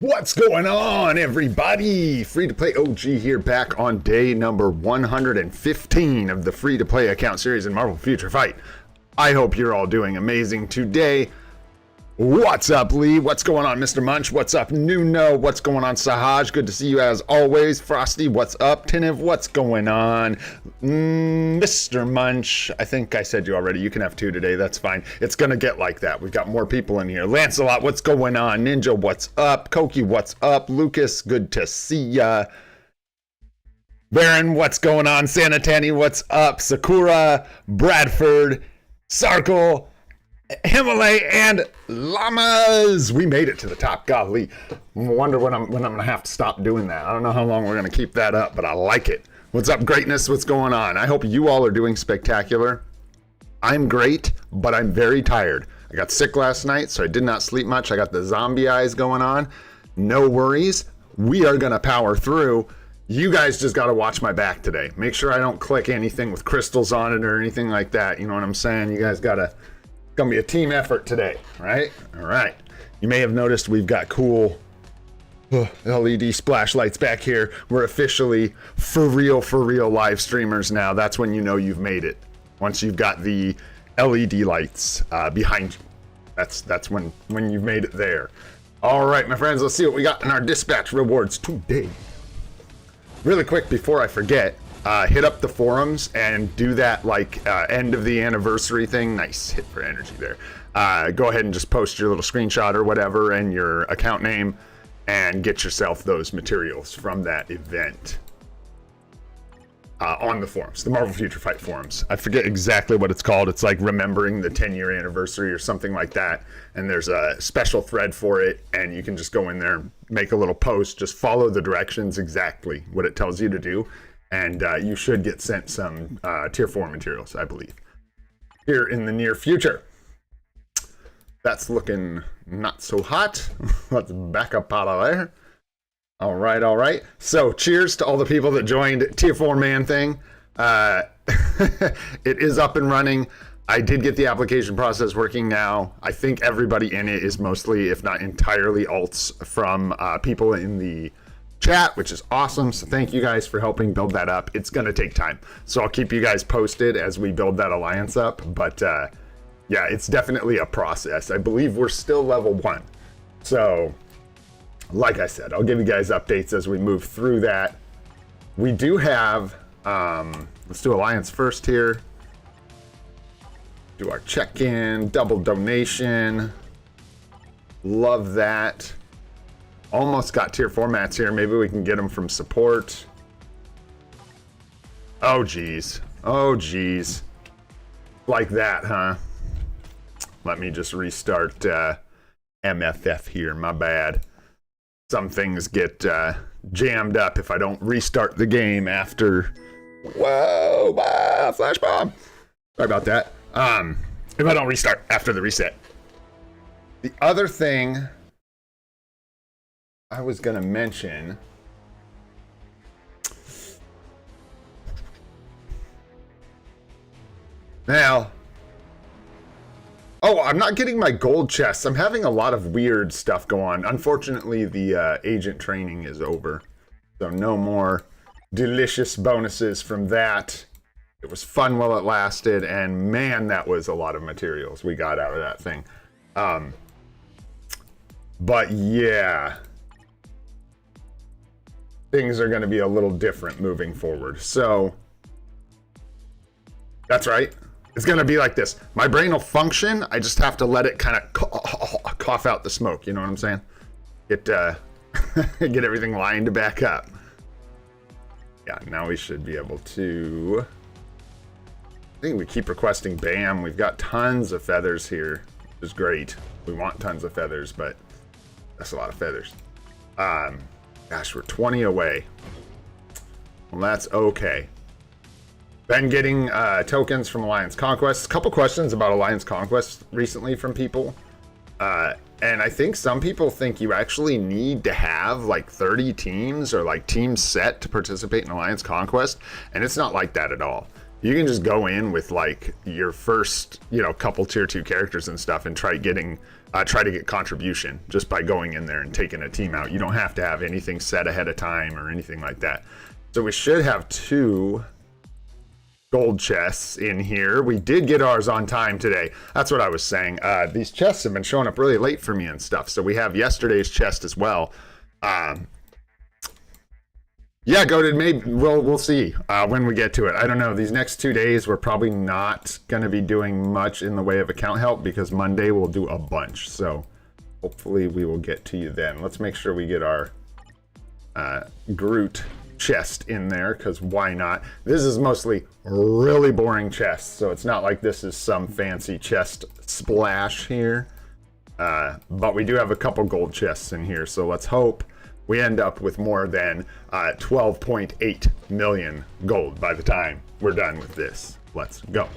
What's going on, everybody? Free-to-play OG here, back on day number 115 of the free-to-play account series in Marvel Future Fight. I hope you're all doing amazing today. What's up, Lee? What's going on, Mr. Munch? What's up, Nuno? What's going on, Sahaj? Good to see you as always. Frosty, what's up? Tiniv, what's going on? Mr. Munch, I think I said you already. You can have two today. That's fine. It's going to get like that. We've got more people in here. Lancelot, what's going on? Ninja, what's up? Koki, what's up? Lucas, good to see ya. Baron, what's going on? Sanitani, what's up? Sakura, Bradford, Sarkle, Himalay, and Llamas. We made it to the top. Golly, I wonder when I'm gonna have to stop doing that. I don't know how long we're gonna keep that up, but I like it. What's up, greatness? What's going on? I hope you all are doing spectacular. I'm great, but I'm very tired. I got sick last night, so I did not sleep much. I got the zombie eyes going on. No worries. We are gonna power through. You guys just gotta watch my back today. Make sure I don't click anything with crystals on it or anything like that. You know what I'm saying? You guys gotta. Gonna be a team effort today, right? All right. You may have noticed we've got cool LED splash lights back here. We're officially for real live streamers now. That's when you know you've made it. Once you've got the LED lights behind you. That's when you've made it there. All right, my friends, let's see what we got in our dispatch rewards today. Really quick before I forget, hit up the forums and do that like end of the anniversary thing. Nice hit for energy there. Go ahead and just post your little screenshot or whatever and your account name and get yourself those materials from that event on the forums, the Marvel Future Fight forums. I forget exactly what it's called. It's like remembering the 10-year anniversary or something like that. And there's a special thread for it. And you can just go in there, make a little post, just follow the directions exactly what it tells you to do. And you should get sent some tier 4 materials, I believe, here in the near future. That's looking not so hot. Let's back up out of there. All right. So cheers to all the people that joined tier 4 man thing. It is up and running. I did get the application process working now. I think everybody in it is mostly, if not entirely, alts from people in the chat, which is awesome. So thank you guys for helping build that up. It's going to take time. So I'll keep you guys posted as we build that alliance up. But yeah, it's definitely a process. I believe we're still level 1. So like I said, I'll give you guys updates as we move through that. We do have, let's do alliance first here. Do our check-in, double donation. Love that. Almost got tier 4 mats here. Maybe we can get them from support. Oh, geez. Like that, huh? Let me just restart MFF here. My bad. Some things get jammed up if I don't restart the game after. Whoa, flash bomb. Sorry about that. If I don't restart after the reset. The other thing I was gonna mention, now, I'm not getting my gold chests. I'm having a lot of weird stuff go on. Unfortunately, the agent training is over, so no more delicious bonuses from that. It was fun while it lasted, and man, that was a lot of materials we got out of that thing. But yeah, things are going to be a little different moving forward. So that's right. It's going to be like this. My brain will function. I just have to let it kind of cough out the smoke. You know what I'm saying? Get everything lined back up. Yeah, now we should be able to. I think we keep requesting BAM. We've got tons of feathers here, which is great. We want tons of feathers, but that's a lot of feathers. Gosh, we're 20 away. Well, that's okay. Been getting tokens from Alliance Conquest. A couple questions about Alliance Conquest recently from people. And I think some people think you actually need to have like 30 teams or like teams set to participate in Alliance Conquest. And it's not like that at all. you can just go in with like your first, you know, couple tier 2 characters and stuff and try to get contribution just by going in there and taking a team out. You don't have to have anything set ahead of time or anything like that. So we should have 2 gold chests in here. We did get ours on time today. That's what I was saying. These chests have been showing up really late for me and stuff. So we have yesterday's chest as well. Yeah, goated. Maybe we'll see when we get to it. I don't know. These next 2 days, we're probably not going to be doing much in the way of account help because Monday we'll do a bunch. So hopefully we will get to you then. Let's make sure we get our Groot chest in there because why not? This is mostly really boring chests, so it's not like this is some fancy chest splash here. But we do have a couple gold chests in here, so let's hope we end up with more than 12.8 million gold by the time we're done with this. Let's go.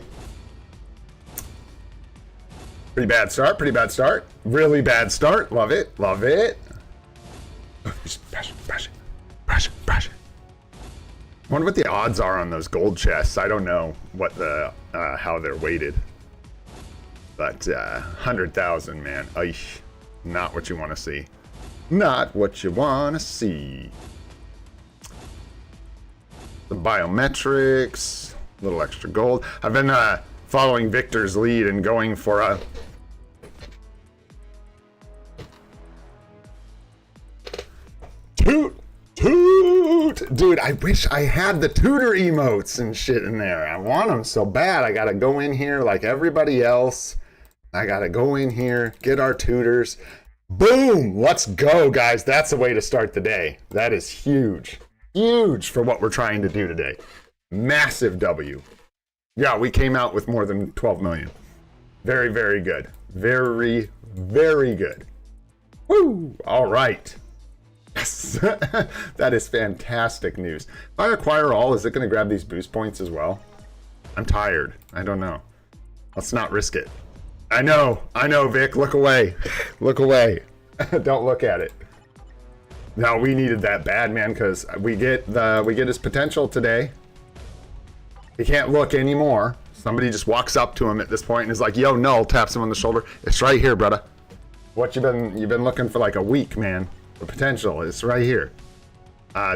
Pretty bad start, pretty bad start. Really bad start. Love it, love it. Just brush it. I wonder what the odds are on those gold chests. I don't know what the how they're weighted. But 100,000, man. Eesh. Not what you want to see. Not what you want to see. The biometrics, a little extra gold. I've been following Victor's lead and going for a toot. Dude, I wish I had the tutor emotes and shit in there. I want them so bad. I gotta go in here like everybody else. I gotta go in here, get our tutors. Boom! Let's go, guys. That's the way to start the day. That is huge. Huge for what we're trying to do today. Massive W. Yeah, we came out with more than 12 million. Very, very good. Very, very good. Woo! All right. Yes. That is fantastic news. If I acquire all, is it going to grab these boost points as well? I'm tired. I don't know. Let's not risk it. I know, Vic. Look away. Look away. Don't look at it. No, we needed that bad, man, because we get his potential today. He can't look anymore. Somebody just walks up to him at this point and is like, "Yo, Knull," taps him on the shoulder. It's right here, brother. What you've been looking for like a week, man. The potential is right here.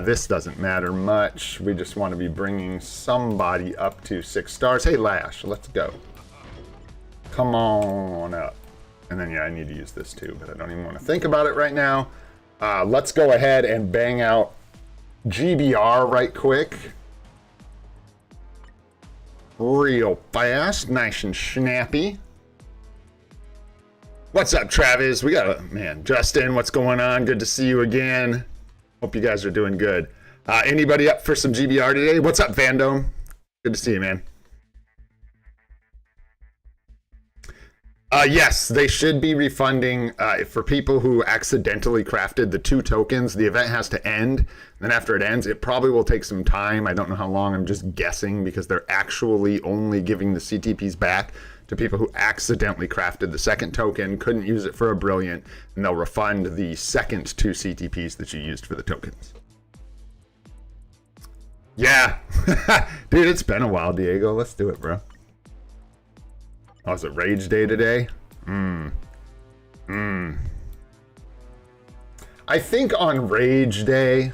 This doesn't matter much. We just want to be bringing somebody up to 6 stars. Hey, Lash, let's go. Come on up. And then, yeah, I need to use this too, but I don't even want to think about it right now. Let's go ahead and bang out GBR right quick. Real fast, nice and snappy. What's up, Travis? We got a, man, Justin, what's going on? Good to see you again. Hope you guys are doing good. Anybody up for some GBR today? What's up, Vandome? Good to see you, man. Yes, they should be refunding for people who accidentally crafted the 2 tokens. The event has to end. Then after it ends, it probably will take some time. I don't know how long. I'm just guessing because they're actually only giving the CTPs back to people who accidentally crafted the 2nd token, couldn't use it for a brilliant, and they'll refund the second 2 CTPs that you used for the tokens. Yeah. Dude, it's been a while, Diego. Let's do it, bro. Oh, is it Rage Day today? I think on Rage Day,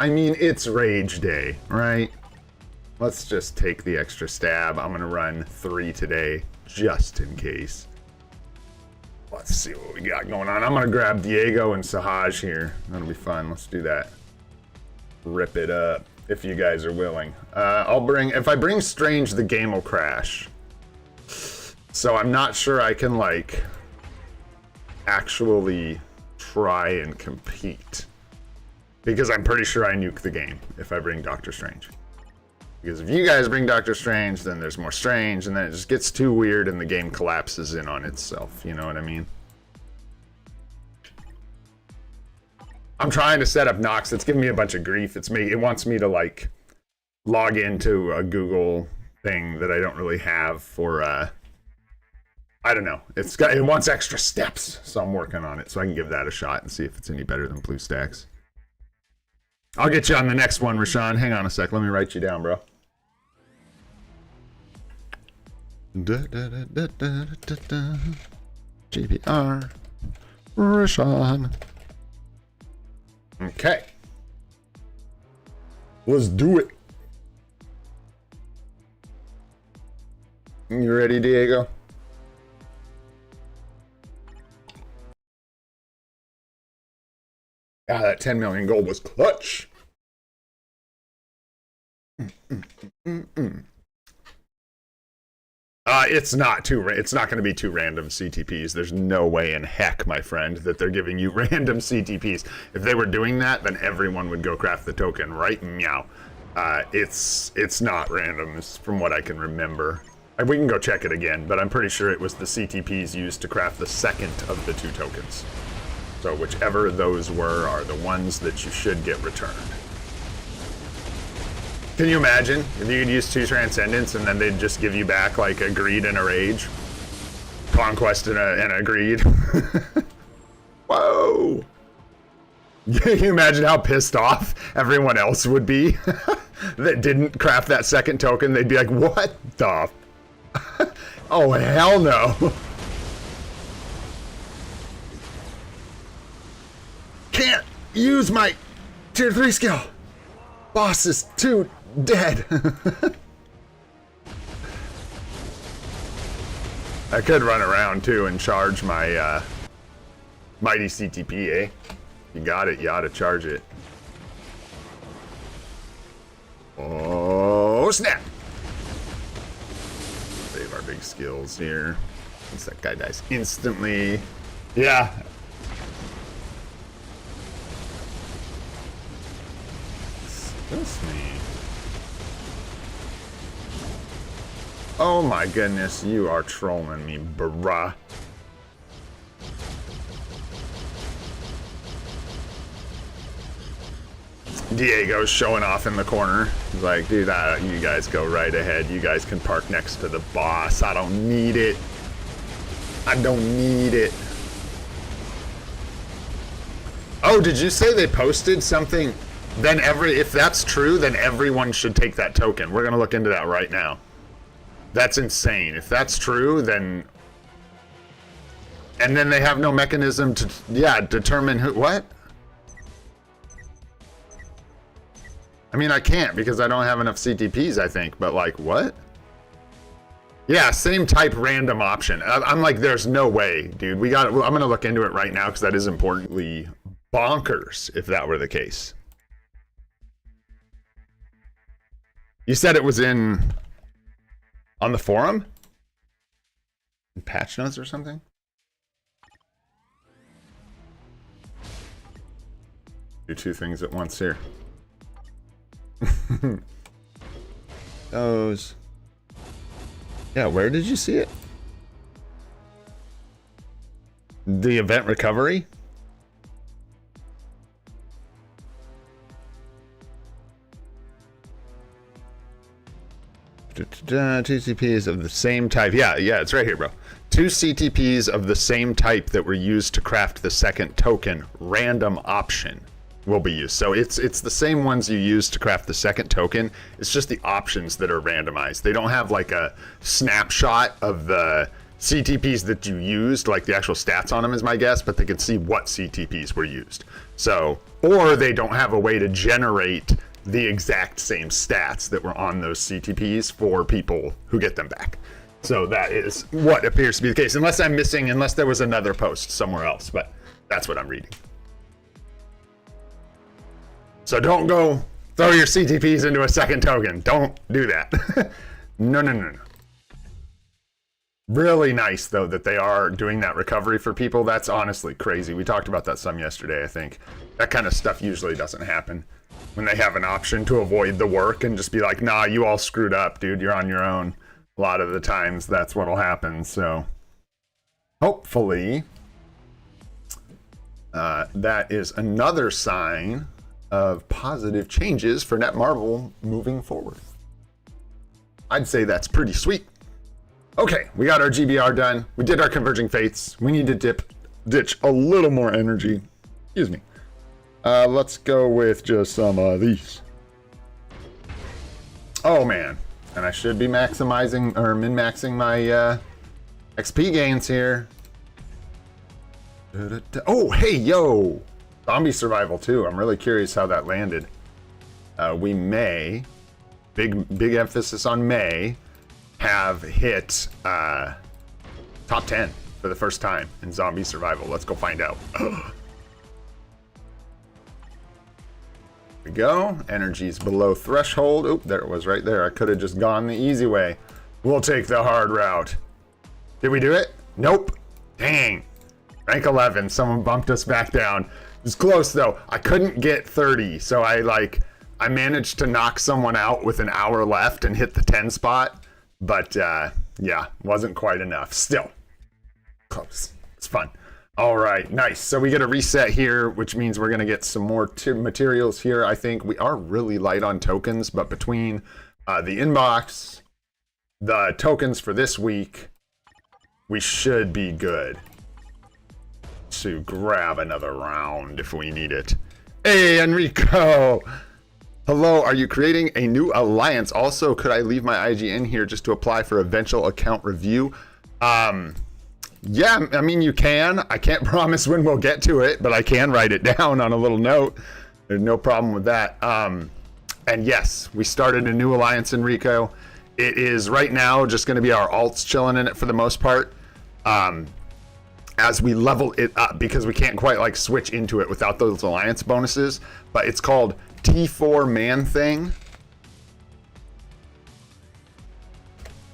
I mean, it's Rage Day, right? Let's just take the extra stab. I'm gonna run 3 today, just in case. Let's see what we got going on. I'm gonna grab Diego and Sahaj here. That'll be fun. Let's do that. Rip it up, if you guys are willing. If I bring Strange, the game will crash. So I'm not sure I can, like, actually try and compete. Because I'm pretty sure I nuke the game if I bring Doctor Strange. Because if you guys bring Doctor Strange, then there's more Strange, and then it just gets too weird and the game collapses in on itself. You know what I mean? I'm trying to set up Nox. It's giving me a bunch of grief. It wants me to, like, log into a Google thing that I don't really have for, I don't know. It wants extra steps, so I'm working on it so I can give that a shot and see if it's any better than BlueStacks. I'll get you on the next one, Rashawn. Hang on a sec. Let me write you down, bro. GBR. Rishon. Okay. Let's do it. You ready, Diego? Ah, that 10 million gold was clutch. It's not going to be two random CTPs. There's no way in heck, my friend, that they're giving you random CTPs. If they were doing that, then everyone would go craft the token, right? Meow. It's not random, from what I can remember. We can go check it again, but I'm pretty sure it was the CTPs used to craft the second of the two tokens. So whichever those were are the ones that you should get returned. Can you imagine if you could use two Transcendence and then they'd just give you back like a Greed and a Rage? Conquest and a Greed. Whoa! Can you imagine how pissed off everyone else would be that didn't craft that second token? They'd be like, what the? Oh, hell no. Can't use my tier 3 skill. Boss is too dead. I could run around too and charge my mighty CTP, eh? You got it, you ought to charge it. Oh, snap! Save our big skills here. Once that guy dies instantly. Yeah. Excuse me. Oh my goodness, you are trolling me, bruh. Diego's showing off in the corner. He's like, dude, you guys go right ahead. You guys can park next to the boss. I don't need it. I don't need it. Oh, did you say they posted something? Then if that's true, then everyone should take that token. We're gonna look into that right now. That's insane. If that's true, then... And then they have no mechanism to, determine who... What? I mean, I can't because I don't have enough CTPs, I think. But, like, what? Yeah, same type random option. I'm like, there's no way, dude. I'm going to look into it right now because that is importantly bonkers if that were the case. You said it was on the forum? In patch notes or something? Do two things at once here. Those. Yeah, where did you see it? The event recovery? Two CTPs of the same type. Yeah, it's right here, bro. Two CTPs of the same type that were used to craft the second token. Random option will be used. So it's the same ones you use to craft the second token. It's just the options that are randomized. They don't have like a snapshot of the CTPs that you used, like the actual stats on them is my guess, but they can see what CTPs were used. So, or they don't have a way to generate the exact same stats that were on those CTPs for people who get them back. So that is what appears to be the case, unless there was another post somewhere else, but that's what I'm reading. So don't go throw your CTPs into a second token. Don't do that. No. Really nice, though, that they are doing that recovery for people. That's honestly crazy. We talked about that some yesterday, I think. That kind of stuff usually doesn't happen when they have an option to avoid the work and just be like, nah, you all screwed up, dude. You're on your own. A lot of the times, that's what'll happen. So hopefully that is another sign of positive changes for Netmarble moving forward. I'd say that's pretty sweet. Okay, we got our GBR done. We did our Converging Fates. We need to ditch a little more energy. Excuse me. Let's go with just some of these. Oh man, And I should be maximizing or min-maxing my XP gains here. Oh, hey, yo! Zombie survival too. I'm really curious how that landed. We may, big emphasis on may, have hit top 10 for the first time in zombie survival. Let's go find out. Here we go. Energy's below threshold. Oop, there it was right there. I could have just gone the easy way. We'll take the hard route. Did we do it? Nope. Dang. Rank 11. Someone bumped us back down. It was close though. I couldn't get 30, so I managed to knock someone out with an hour left and hit the 10 spot. But yeah, wasn't quite enough. Still close. It's fun. All right, nice. So we get a reset here, which means we're going to get some more materials here. I think we are really light on tokens, but between the inbox, the tokens for this week, we should be good to grab another round if we need it. Hey, Enrico. Hello, are you creating a new alliance? Also, could I leave my IG in here just to apply for eventual account review? Yeah, I mean, you can. I can't promise when we'll get to it, but I can write it down on a little note. There's no problem with that. And yes, we started a new alliance, Enrico. It is right now just going to be our alts chilling in it for the most part. As we level it up, because we can't quite like switch into it without those alliance bonuses, but it's called T4 Man Thing.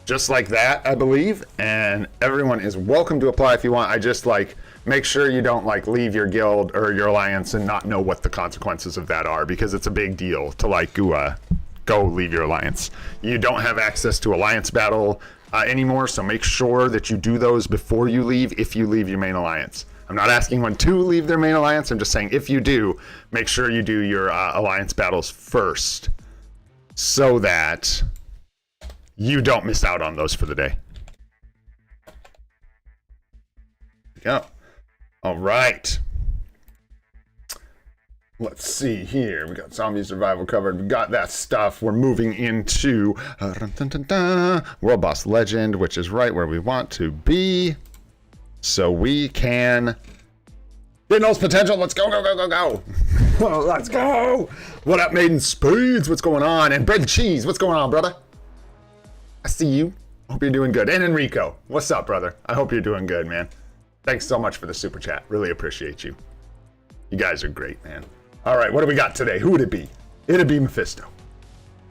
Just like that, I believe, and everyone is welcome to apply if you want. I just like make sure you don't like leave your guild or your alliance and not know what the consequences of that are, because it's a big deal to like go leave your alliance. You don't have access to alliance battle anymore, so make sure that you do those before you leave if you leave your main alliance. I'm not asking when to leave their main alliance, I'm just saying if you do, make sure you do your alliance battles first so that you don't miss out on those for the day. Go. All right. Let's see here. We got zombie survival covered. We got that stuff. We're moving into World Boss Legend, which is right where we want to be. So we can get Knull's potential. Let's go, go, go, go, go. Let's go. What up, Maiden Spades? What's going on? And Bread and Cheese. What's going on, brother? I see you. Hope you're doing good. And Enrico. What's up, brother? I hope you're doing good, man. Thanks so much for the super chat. Really appreciate you. You guys are great, man. All right, what do we got today? Who would it be? It'd be Mephisto.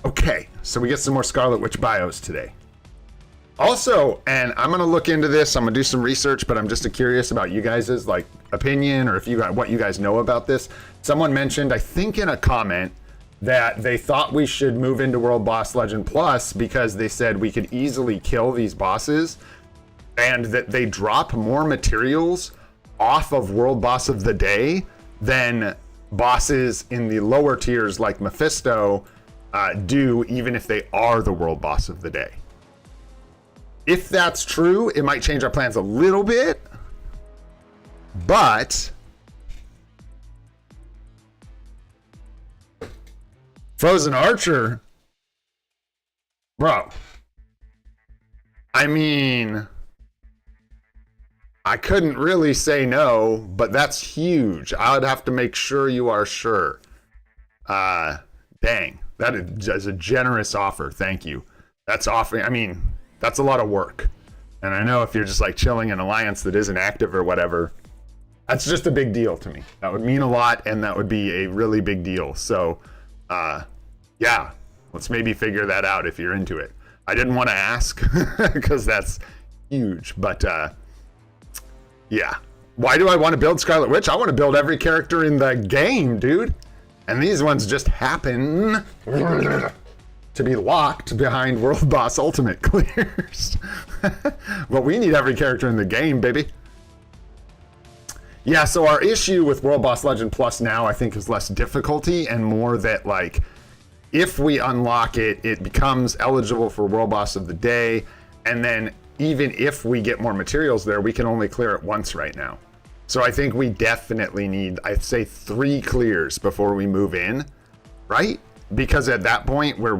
Okay, so we get some more Scarlet Witch bios today. Also, and I'm gonna look into this. I'm gonna do some research, but I'm just curious about you guys' like opinion, or if you got what you guys know about this. Someone mentioned, I think in a comment, that they thought we should move into World Boss Legend Plus because they said we could easily kill these bosses, and that they drop more materials off of World Boss of the Day than bosses in the lower tiers like Mephisto do, even if they are the World Boss of the Day. If that's true, it might change our plans a little bit, but Frozen Archer, bro, I mean, I couldn't really say no, but that's huge. I would have to make sure you are sure. Dang, that is a generous offer. Thank you. That's offering, I mean, that's a lot of work. And I know if you're just like chilling in Alliance that isn't active or whatever, that's just a big deal to me. That would mean a lot, and that would be a really big deal. So, yeah, let's maybe figure that out if you're into it. I didn't want to ask because that's huge, but yeah. Why do I want to build Scarlet Witch? I want to build every character in the game, dude. And these ones just happen to be locked behind World Boss Ultimate clears. Well, we need every character in the game, baby. Yeah, so our issue with World Boss Legend Plus now, I think, is less difficulty and more that, like, if we unlock it, it becomes eligible for World Boss of the Day, and then even if we get more materials there, we can only clear it once right now. So I think we definitely need, I'd say, 3 clears before we move in, right? Because at that point, we're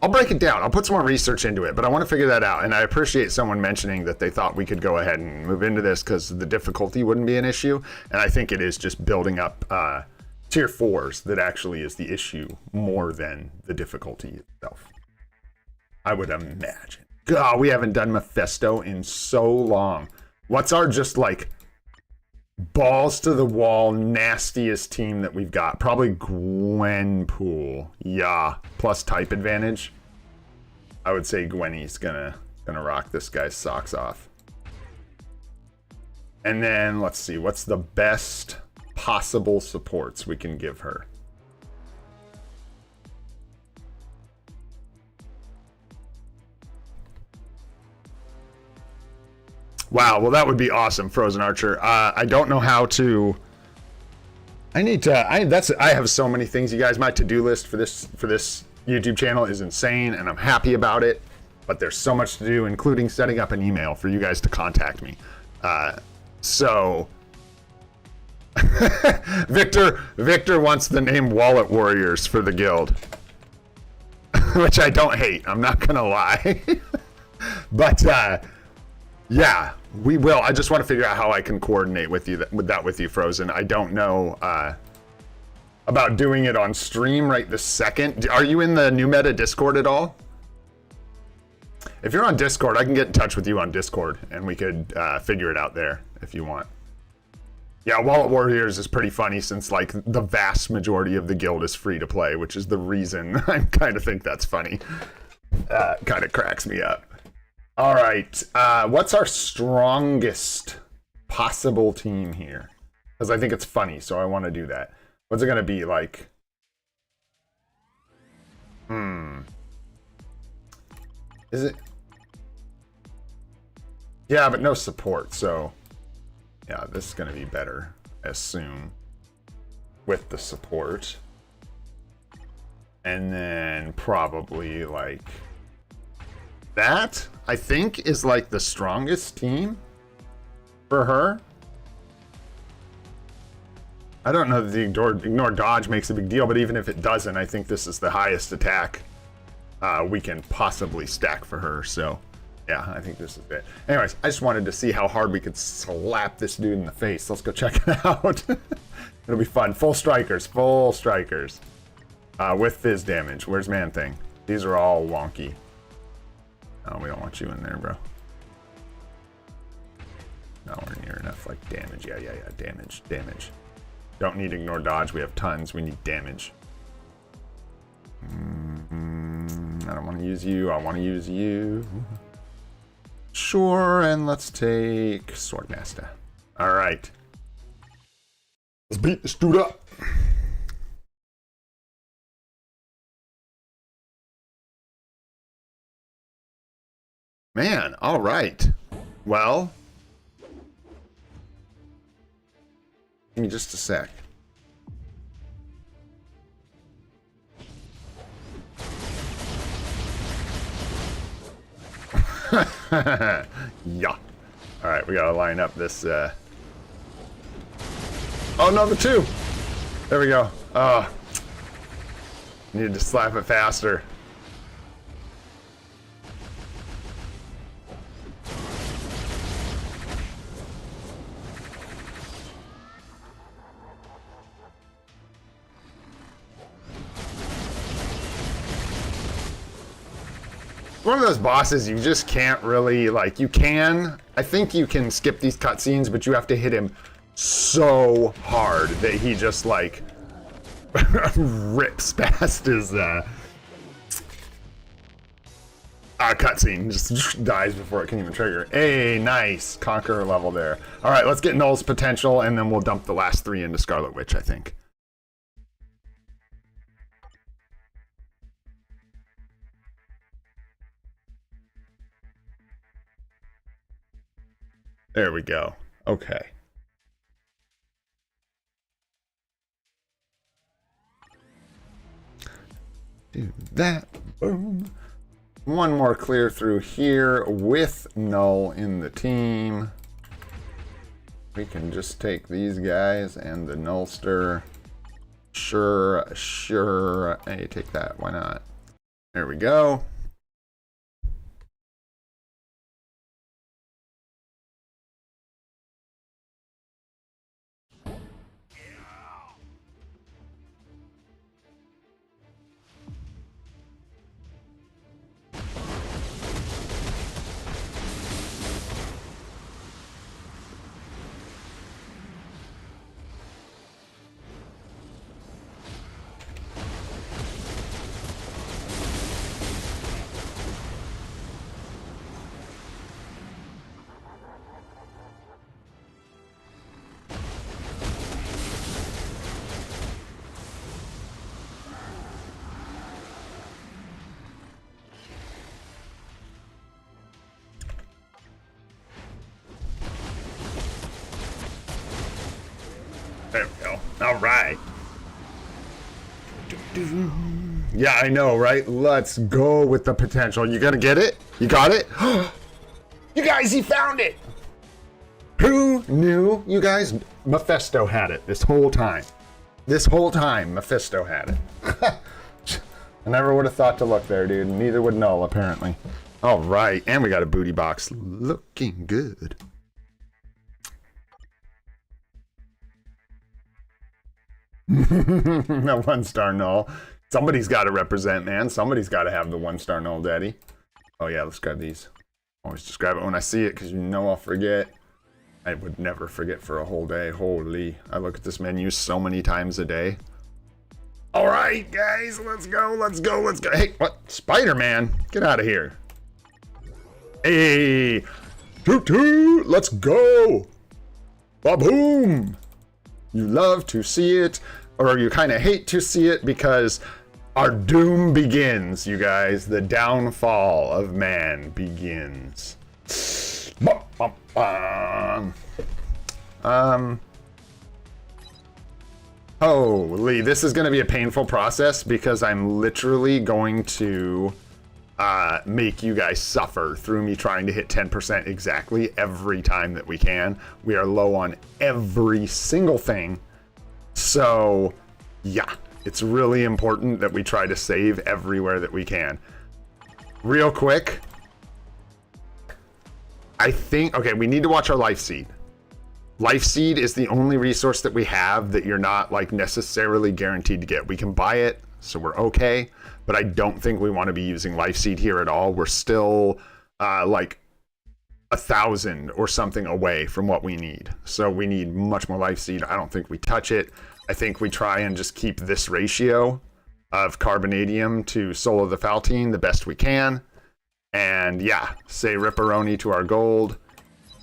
I'll break it down. I'll put some more research into it, but I want to figure that out. And I appreciate someone mentioning that they thought we could go ahead and move into this because the difficulty wouldn't be an issue. And I think it is just building up tier 4s that actually is the issue more than the difficulty itself. I would imagine. God, we haven't done Mephisto in so long. What's our just like balls to the wall nastiest team that we've got? Probably Gwenpool. Yeah, plus type advantage. I would say Gwenny's gonna rock this guy's socks off. And then let's see, what's the best possible supports we can give her? Wow, well that would be awesome, Frozen Archer. I don't know how to. I have so many things, you guys. My to-do list for this YouTube channel is insane, and I'm happy about it. But there's so much to do, including setting up an email for you guys to contact me. So Victor wants the name Wallet Warriors for the guild, which I don't hate. I'm not gonna lie, but. Yeah, we will. I just want to figure out how I can coordinate with you with you, Frozen. I don't know about doing it on stream right this second. Are you in the New Meta Discord at all? If you're on Discord, I can get in touch with you on Discord, and we could figure it out there if you want. Yeah, Wallet Warriors is pretty funny since like the vast majority of the guild is free to play, which is the reason I kind of think that's funny. Kind of cracks me up. All right, what's our strongest possible team here? Because I think it's funny, so I want to do that. What's it going to be like? Is it? Yeah, but no support, so... Yeah, this is going to be better, I assume, with the support. And then probably, like... That, I think, is like the strongest team for her. I don't know that the ignore dodge makes a big deal, but even if it doesn't, I think this is the highest attack we can possibly stack for her. So, yeah, I think this is it. Anyways, I just wanted to see how hard we could slap this dude in the face. Let's go check it out. It'll be fun. Full strikers. With fizz damage. Where's Man Thing? These are all wonky. Oh, we don't want you in there, bro. Nowhere near enough, like, damage. Yeah, damage. Don't need ignore dodge. We have tons. We need damage. I don't want to use you. I want to use you. Sure, and let's take Swordmaster. All right. Let's beat this dude up. Man, all right. Well, give me just a sec. Yeah. All right, we gotta line up this. Oh no, the 2. There we go. Oh, needed to slap it faster. One of those bosses you just can't really, like, I think you can skip these cutscenes, but you have to hit him so hard that he just, like, rips past his, cutscene, just dies before it can even trigger. Hey, nice. Conqueror level there. All right, let's get Knull's potential, and then we'll dump the last 3 into Scarlet Witch, I think. There we go. Okay. Do that. Boom. One more clear through here with Knull in the team. We can just take these guys and the Knullster. Sure. Hey, take that. Why not? There we go. There we go. All right. Yeah, I know, right? Let's go with the potential. You gonna get it? You got it? You guys, he found it! Who knew, you guys? Mephisto had it this whole time. This whole time, Mephisto had it. I never would have thought to look there, dude. Neither would Knull, apparently. All right, and we got a booty box. Looking good. No 1-star Knull. Somebody's got to represent, man. Somebody's got to have the 1-star Knull, daddy. Oh, yeah, let's grab these. Always just grab it when I see it, because you know I'll forget. I would never forget for a whole day. Holy. I look at this menu so many times a day. All right, guys, let's go, let's go, let's go. Hey, what? Spider-Man? Get out of here. Hey, toot toot, let's go. Ba-boom. You love to see it, or you kind of hate to see it, because our doom begins, you guys. The downfall of man begins. Holy, this is going to be a painful process, because I'm literally going to make you guys suffer through me trying to hit 10% exactly every time that we can. We are low on every single thing. So, yeah, it's really important that we try to save everywhere that we can. Real quick, I think, okay, we need to watch our life seed. Life seed is the only resource that we have that you're not like necessarily guaranteed to get. We can buy it, so we're okay, but I don't think we want to be using life seed here at all. We're still like 1,000 or something away from what we need. So we need much more life seed. I don't think we touch it. I think we try and just keep this ratio of carbonadium to Soul of the Faltine the best we can. And yeah, say Ripperoni to our gold.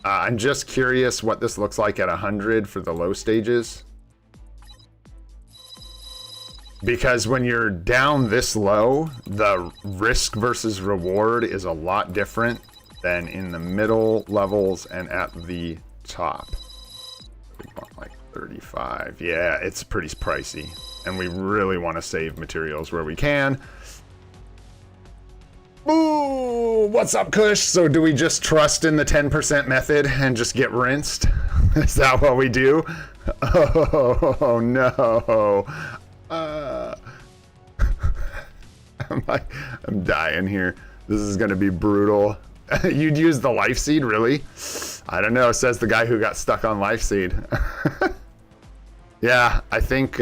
I'm just curious what this looks like at 100 for the low stages. Because when you're down this low, the risk versus reward is a lot different than in the middle levels and at the top. We want like 35. Yeah, it's pretty pricey. And we really want to save materials where we can. Ooh, what's up, Kush? So do we just trust in the 10% method and just get rinsed? Is that what we do? Oh, no. I'm dying here. This is going to be brutal. You'd use the life seed, really? I don't know, says the guy who got stuck on life seed. Yeah, I think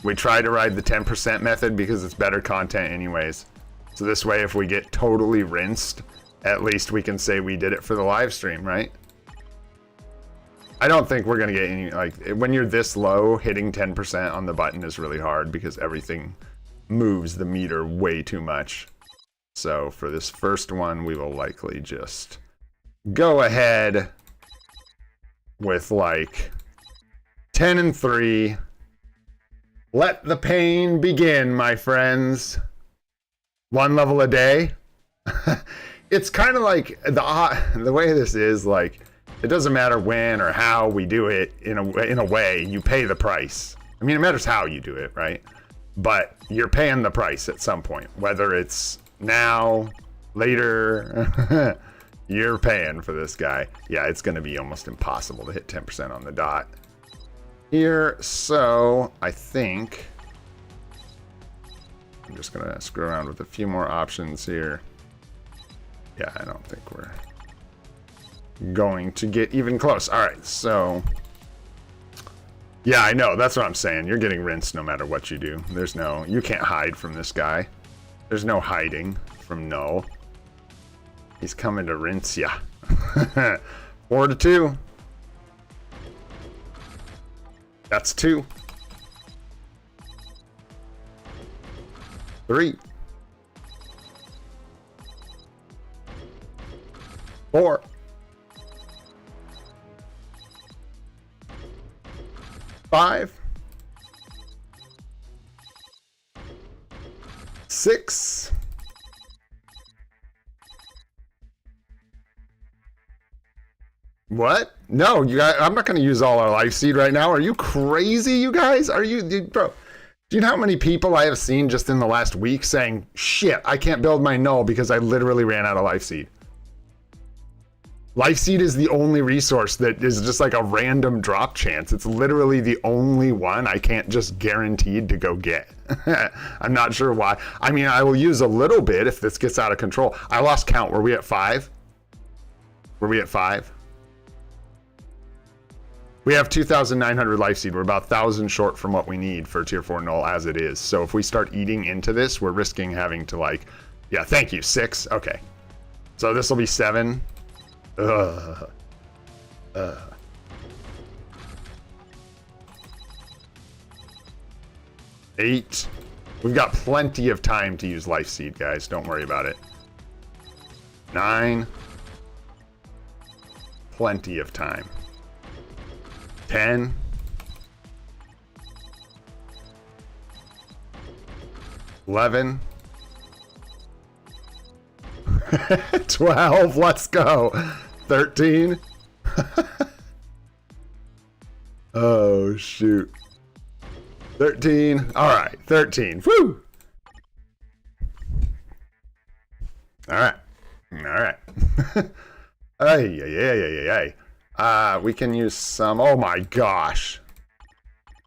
we try to ride the 10% method because it's better content anyways. So this way, if we get totally rinsed, at least we can say we did it for the live stream, right? I don't think we're going to get any, like, when you're this low, hitting 10% on the button is really hard because everything moves the meter way too much. So for this first one, we will likely just go ahead with like 10 and 3. Let the pain begin, my friends. 1 level a day. It's kind of like the way this is, like, it doesn't matter when or how we do it. In a way, you pay the price. I mean, it matters how you do it, right? But you're paying the price at some point, whether it's now, later. You're paying for this guy. Yeah, it's going to be almost impossible to hit 10% on the dot here. So I think I'm just gonna screw around with a few more options here. Yeah, I don't think we're going to get even close. All right, so yeah, I know, that's what I'm saying. You're getting rinsed no matter what you do. There's no, you can't hide from this guy. There's no hiding from Knull. He's coming to rinse ya. 4-2. That's 2. 3. 4. 5. 6. 'What? No, you guys, I'm not going to use all our life seed right now. Are you crazy, you guys? Are you, bro? Do you know how many people I have seen just in the last week saying, shit, I can't build my Knull because I literally ran out of life seed? Life seed is the only resource that is just like a random drop chance. It's literally the only one I can't just guaranteed to go get. I'm not sure why. I mean, I will use a little bit if this gets out of control. I lost count. Were we at 5? Were we at 5? We have 2,900 life seed. We're about 1,000 short from what we need for tier 4 Knull as it is. So if we start eating into this, we're risking having to like, yeah, thank you, 6. Okay. So this will be 7. 8. We've got plenty of time to use life seed, guys. Don't worry about it. 9. Plenty of time. 10. 11. 12. Let's go. 13. Oh, shoot. 13. All right. 13. Woo. All right. All right. Ay. We can use some. Oh my gosh.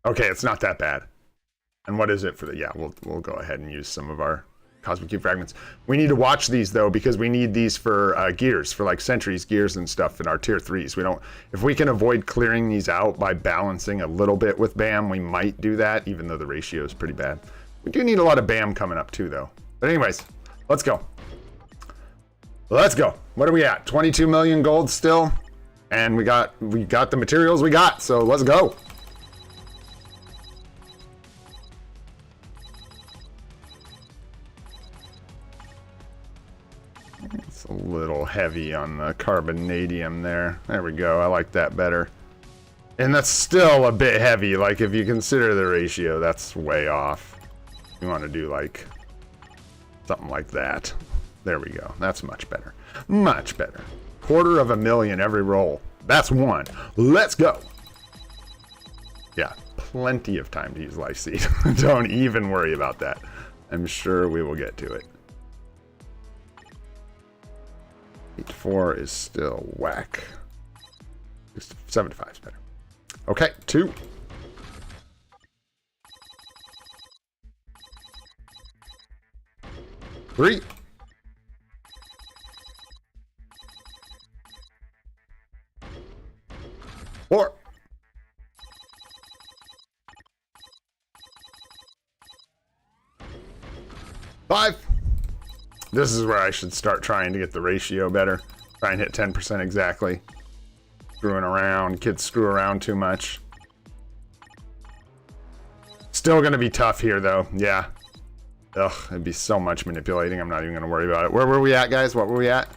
Okay, it's not that bad. And what is it for the? Yeah, we'll go ahead and use some of our Cosmic Cube fragments. We need to watch these though, because we need these for gears, for like sentries, gears and stuff in our tier 3s. We don't, if we can avoid clearing these out by balancing a little bit with BAM, we might do that, even though the ratio is pretty bad. We do need a lot of BAM coming up too though. But anyways, let's go. Let's go. What are we at? 22 million gold still. And we got the materials we got, so let's go. It's a little heavy on the carbonadium there. There we go. I like that better. And that's still a bit heavy. Like if you consider the ratio, that's way off. You want to do like something like that. There we go. That's much better. Much better. 250,000 every roll. That's 1. Let's go. Yeah, plenty of time to use life seed. Don't even worry about that. I'm sure we will get to it. 8-4 is still whack. 7-5 is better. Okay, 2. 3. 4. 5. This is where I should start trying to get the ratio better. Try and hit 10% exactly. Screwing around. Kids screw around too much. Still going to be tough here, though. Yeah. Ugh, it'd be so much manipulating. I'm not even going to worry about it. Where were we at, guys? What were we at?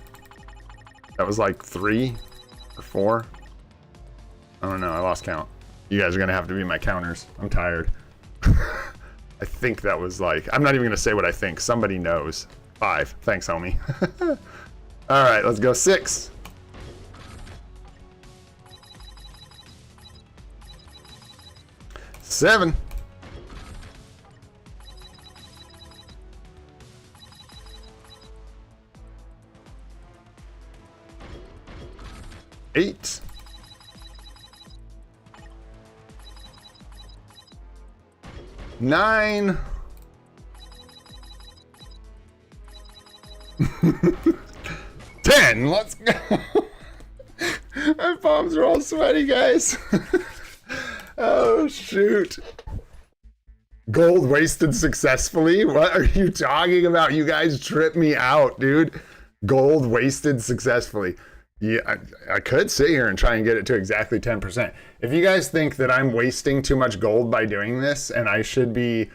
That was like 3 or 4. I don't know. I lost count. You guys are going to have to be my counters. I'm tired. I think that was like... I'm not even going to say what I think. Somebody knows. 5. Thanks, homie. All right, let's go. 6. 7. 8. 9. 10, let's go. My palms are all sweaty, guys. Oh, shoot. Gold wasted successfully? What are you talking about? You guys tripped me out, dude. Gold wasted successfully. Yeah, I could sit here and try and get it to exactly 10%. If you guys think that I'm wasting too much gold by doing this and I should be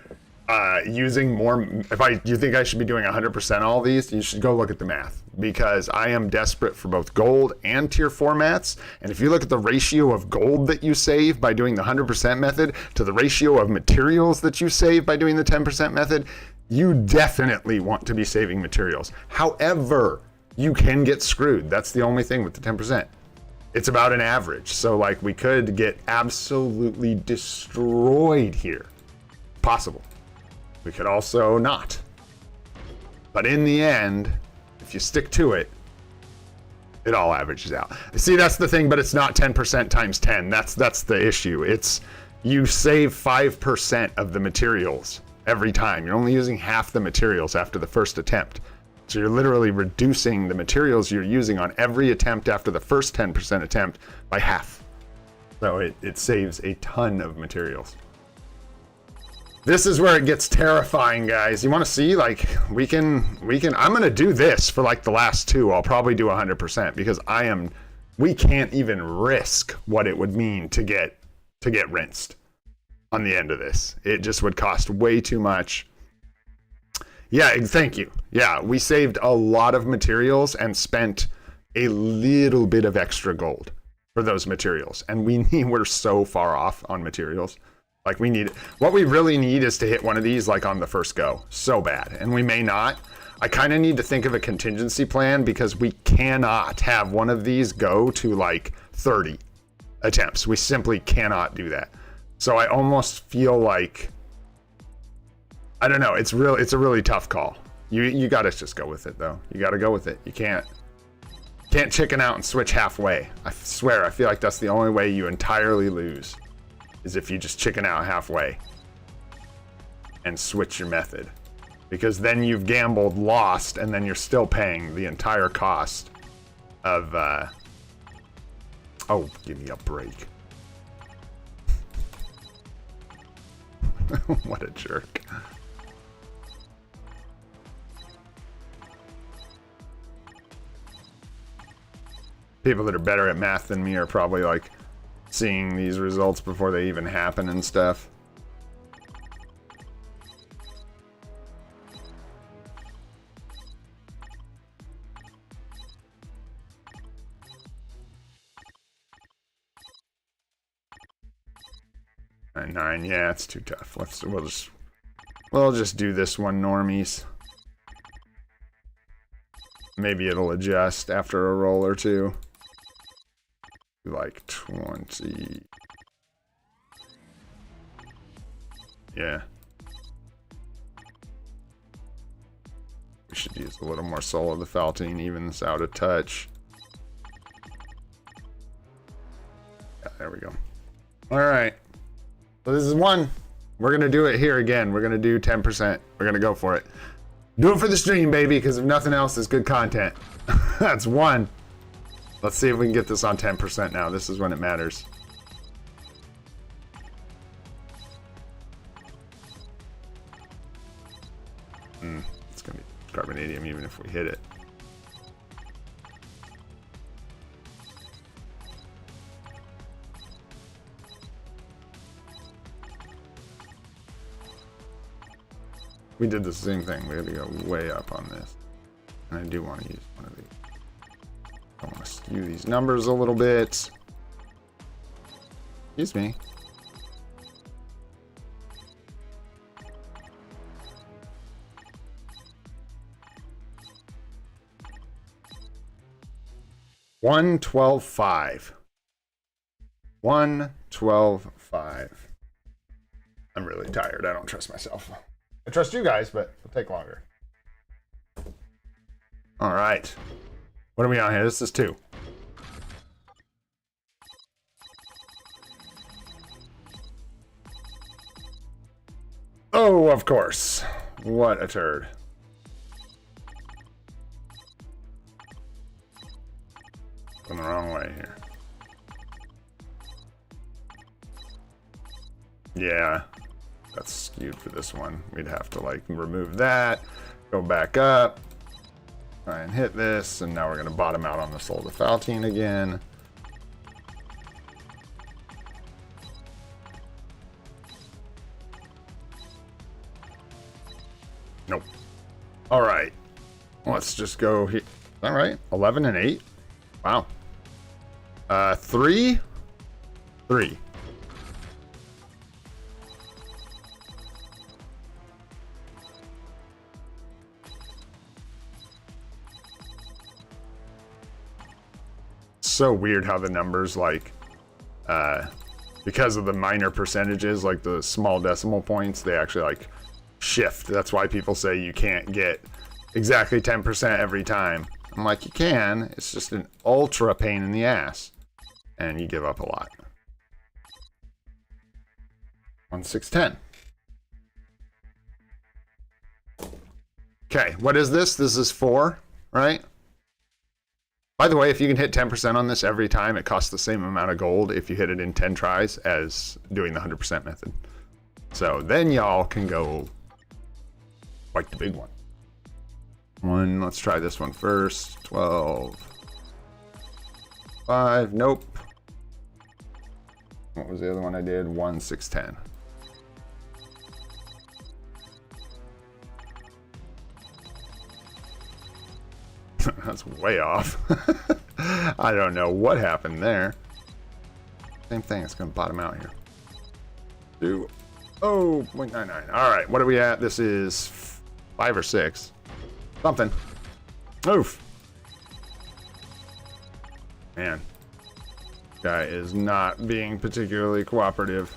using more, you think I should be doing 100% all these, you should go look at the math, because I am desperate for both gold and tier 4 mats. And if you look at the ratio of gold that you save by doing the 100% method to the ratio of materials that you save by doing the 10% method, you definitely want to be saving materials. However, you can get screwed. That's the only thing with the 10%. It's about an average. So like we could get absolutely destroyed here. Possible. We could also not. But in the end, if you stick to it, it all averages out. See, that's the thing, but it's not 10% times 10. That's the issue. It's you save 5% of the materials every time. You're only using half the materials after the first attempt. So you're literally reducing the materials you're using on every attempt after the first 10% attempt by half. So it saves a ton of materials. This is where it gets terrifying, guys. You want to see, like, we can, I'm going to do this for like the last two. I'll probably do 100% because we can't even risk what it would mean to get rinsed on the end of this. It just would cost way too much. Yeah, thank you. Yeah, we saved a lot of materials and spent a little bit of extra gold for those materials. And we're so far off on materials. Like what we really need is to hit one of these like on the first go. So bad. And we may not. I kind of need to think of a contingency plan because we cannot have one of these go to like 30 attempts. We simply cannot do that. So I almost feel like, I don't know. It's a really tough call. You gotta just go with it though. You gotta go with it. You can't chicken out and switch halfway. I swear, I feel like that's the only way you entirely lose, is if you just chicken out halfway and switch your method, because then you've gambled, lost, and then you're still paying the entire cost of. Oh, give me a break. What a jerk. People that are better at math than me are probably like seeing these results before they even happen and stuff. Nine, yeah, it's too tough. We'll just do this one, normies. Maybe it'll adjust after a roll or two. Like 20. Yeah. We should use a little more Soul of the Faltine, even this out of touch. Yeah, there we go. Alright. So this is one. We're going to do it here again. We're going to do 10%. We're going to go for it. Do it for the stream, baby, because if nothing else, it's good content. That's one. Let's see if we can get this on 10% now. This is when it matters. It's going to be carbonadium even if we hit it. We did the same thing. We had to go way up on this. And I do want to use one of these. I want to skew these numbers a little bit. Excuse me. $112.5. $112.5. I'm really tired. I don't trust myself. I trust you guys, but it'll take longer. All right. What are we on here? This is 2. Oh, of course. What a turd. Going the wrong way here. Yeah, that's skewed for this one. We'd have to like remove that, go back up, try and hit this, and now we're gonna bottom out on the Soul of Faltine again. Nope. All right, let's just go here. All right, 11 and 8. Wow. 3. So weird how the numbers, like, because of the minor percentages, like the small decimal points, they actually like shift. That's why people say you can't get exactly 10% every time. I'm like, you can, it's just an ultra pain in the ass, and you give up a lot. 1610. Okay, what is this? This is 4, right? By the way, if you can hit 10% on this every time, it costs the same amount of gold if you hit it in 10 tries as doing the 100% method. So then y'all can go like the big one. Let's try this one first. 12. 5, nope. What was the other one I did? 1, 6, 10. That's way off. I don't know what happened there. Same thing, it's gonna bottom out here. 2. Oh, 0.99. All right, what are we at? This is 5 or 6. Something. Oof. Man. Guy is not being particularly cooperative.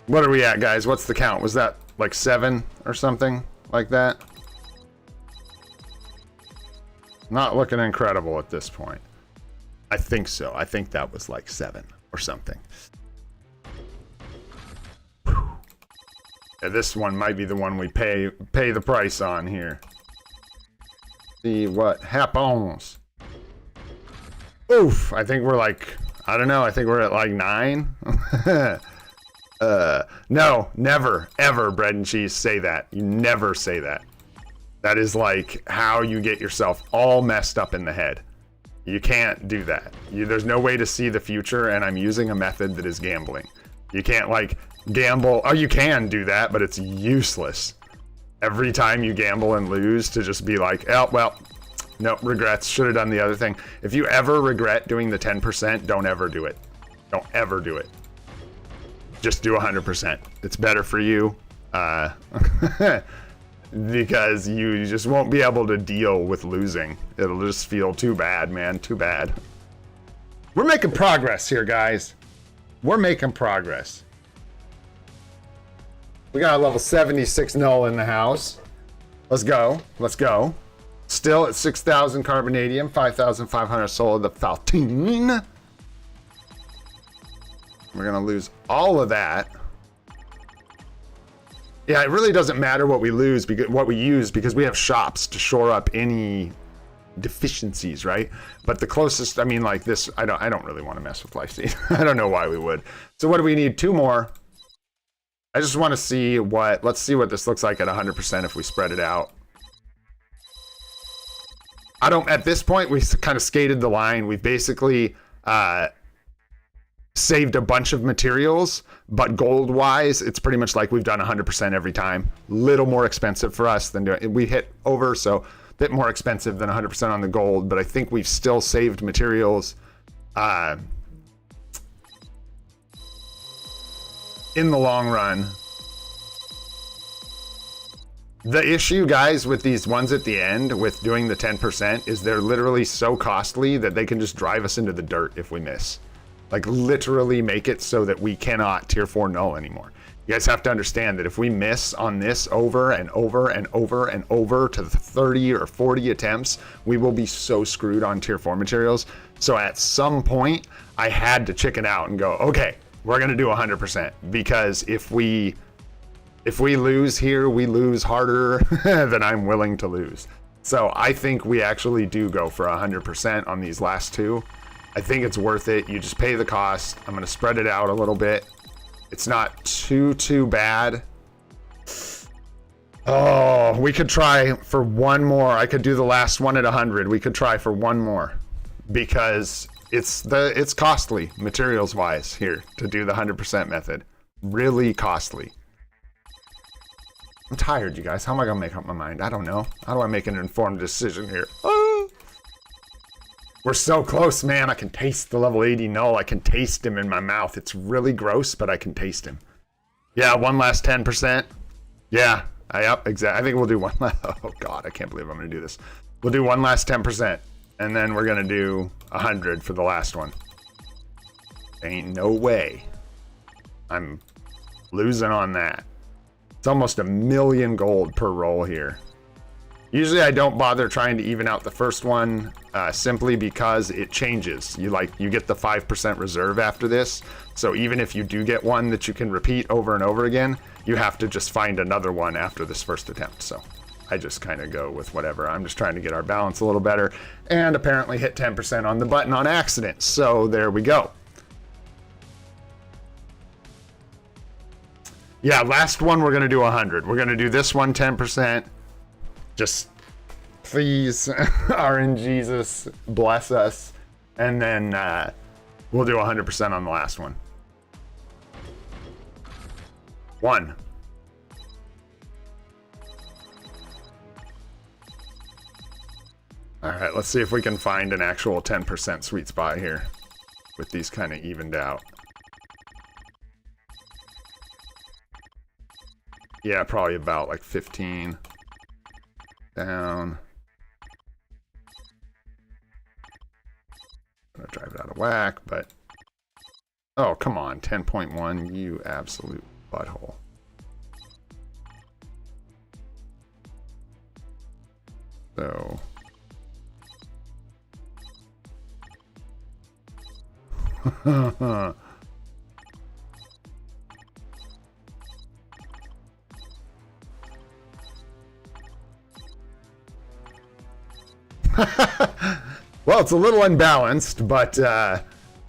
What are we at, guys? What's the count? Was that like 7 or something like that? Not looking incredible at this point. I think so. I think that was like 7 or something. Yeah, this one might be the one we pay the price on here. See what happens. Oof, I think we're like, I don't know, I think we're at like 9. No, never, ever, bread and cheese, say that. You never say that. That is like how you get yourself all messed up in the head. You can't do that. There's no way to see the future, and I'm using a method that is gambling. You can't like gamble. Oh, you can do that, but it's useless. Every time you gamble and lose, to just be like, oh, well, no, regrets, should have done the other thing. If you ever regret doing the 10%, don't ever do it. Don't ever do it. Just do 100%. It's better for you, because you just won't be able to deal with losing. It'll just feel too bad, man, too bad. We're making progress here, guys. We're making progress. We got a level 76 Knull in the house. Let's go. Let's go. Still at 6,000 carbonadium, 5,500 soul of the Faltine. We're gonna lose all of that. Yeah, it really doesn't matter what we lose, because what we use, because we have shops to shore up any deficiencies, right? But the closest, I mean, like this, I don't really want to mess with Life Seed. I don't know why we would. So what do we need? 2 more. I just want to see what, let's see what this looks like at 100% if we spread it out. At this point, we kind of skated the line. We've basically saved a bunch of materials, but gold-wise, it's pretty much like we've done 100% every time. Little more expensive for us than doing, we hit over, so a bit more expensive than 100% on the gold, but I think we've still saved materials in the long run. The issue, guys, with these ones at the end with doing the 10% is they're literally so costly that they can just drive us into the dirt if we miss. Like literally make it so that we cannot tier 4 Knull anymore. You guys have to understand that if we miss on this over and over and over and over to 30 or 40 attempts, we will be so screwed on tier 4 materials. So at some point, I had to chicken out and go, okay, we're gonna do 100%, because if we If we lose here, we lose harder than I'm willing to lose. So I think we actually do go for 100% on these last two. I think it's worth it. You just pay the cost. I'm going to spread it out a little bit. It's not too bad. Oh, we could try for one more. I could do the last one at 100. We could try for one more because it's costly materials wise here to do the 100% method. Really costly. I'm tired, you guys. How am I gonna make up my mind? I don't know. How do I make an informed decision here? Oh! We're so close, man. I can taste the level 80 Knull. I can taste him in my mouth. It's really gross, but I can taste him. Yeah, one last 10%. Yeah, yep, exactly. I think we'll do one last. Oh God, I can't believe I'm gonna do this. We'll do one last 10%, and then we're gonna do 100 for the last one. Ain't no way I'm losing on that. It's almost 1,000,000 gold per roll here. Usually I don't bother trying to even out the first one simply because it changes. You get the 5% reserve after this. So even if you do get one that you can repeat over and over again, you have to just find another one after this first attempt. So I just kind of go with whatever. I'm just trying to get our balance a little better and apparently hit 10% on the button on accident. So there we go. Yeah, last one we're going to do 100. We're going to do this one 10%. Just please, RNGesus, bless us. And then we'll do 100% on the last one. One. All right, let's see if we can find an actual 10% sweet spot here with these kind of evened out. Yeah, probably about like 15 down. I'm gonna drive it out of whack, but oh, come on, 10.1, you absolute butthole. So well, it's a little unbalanced, but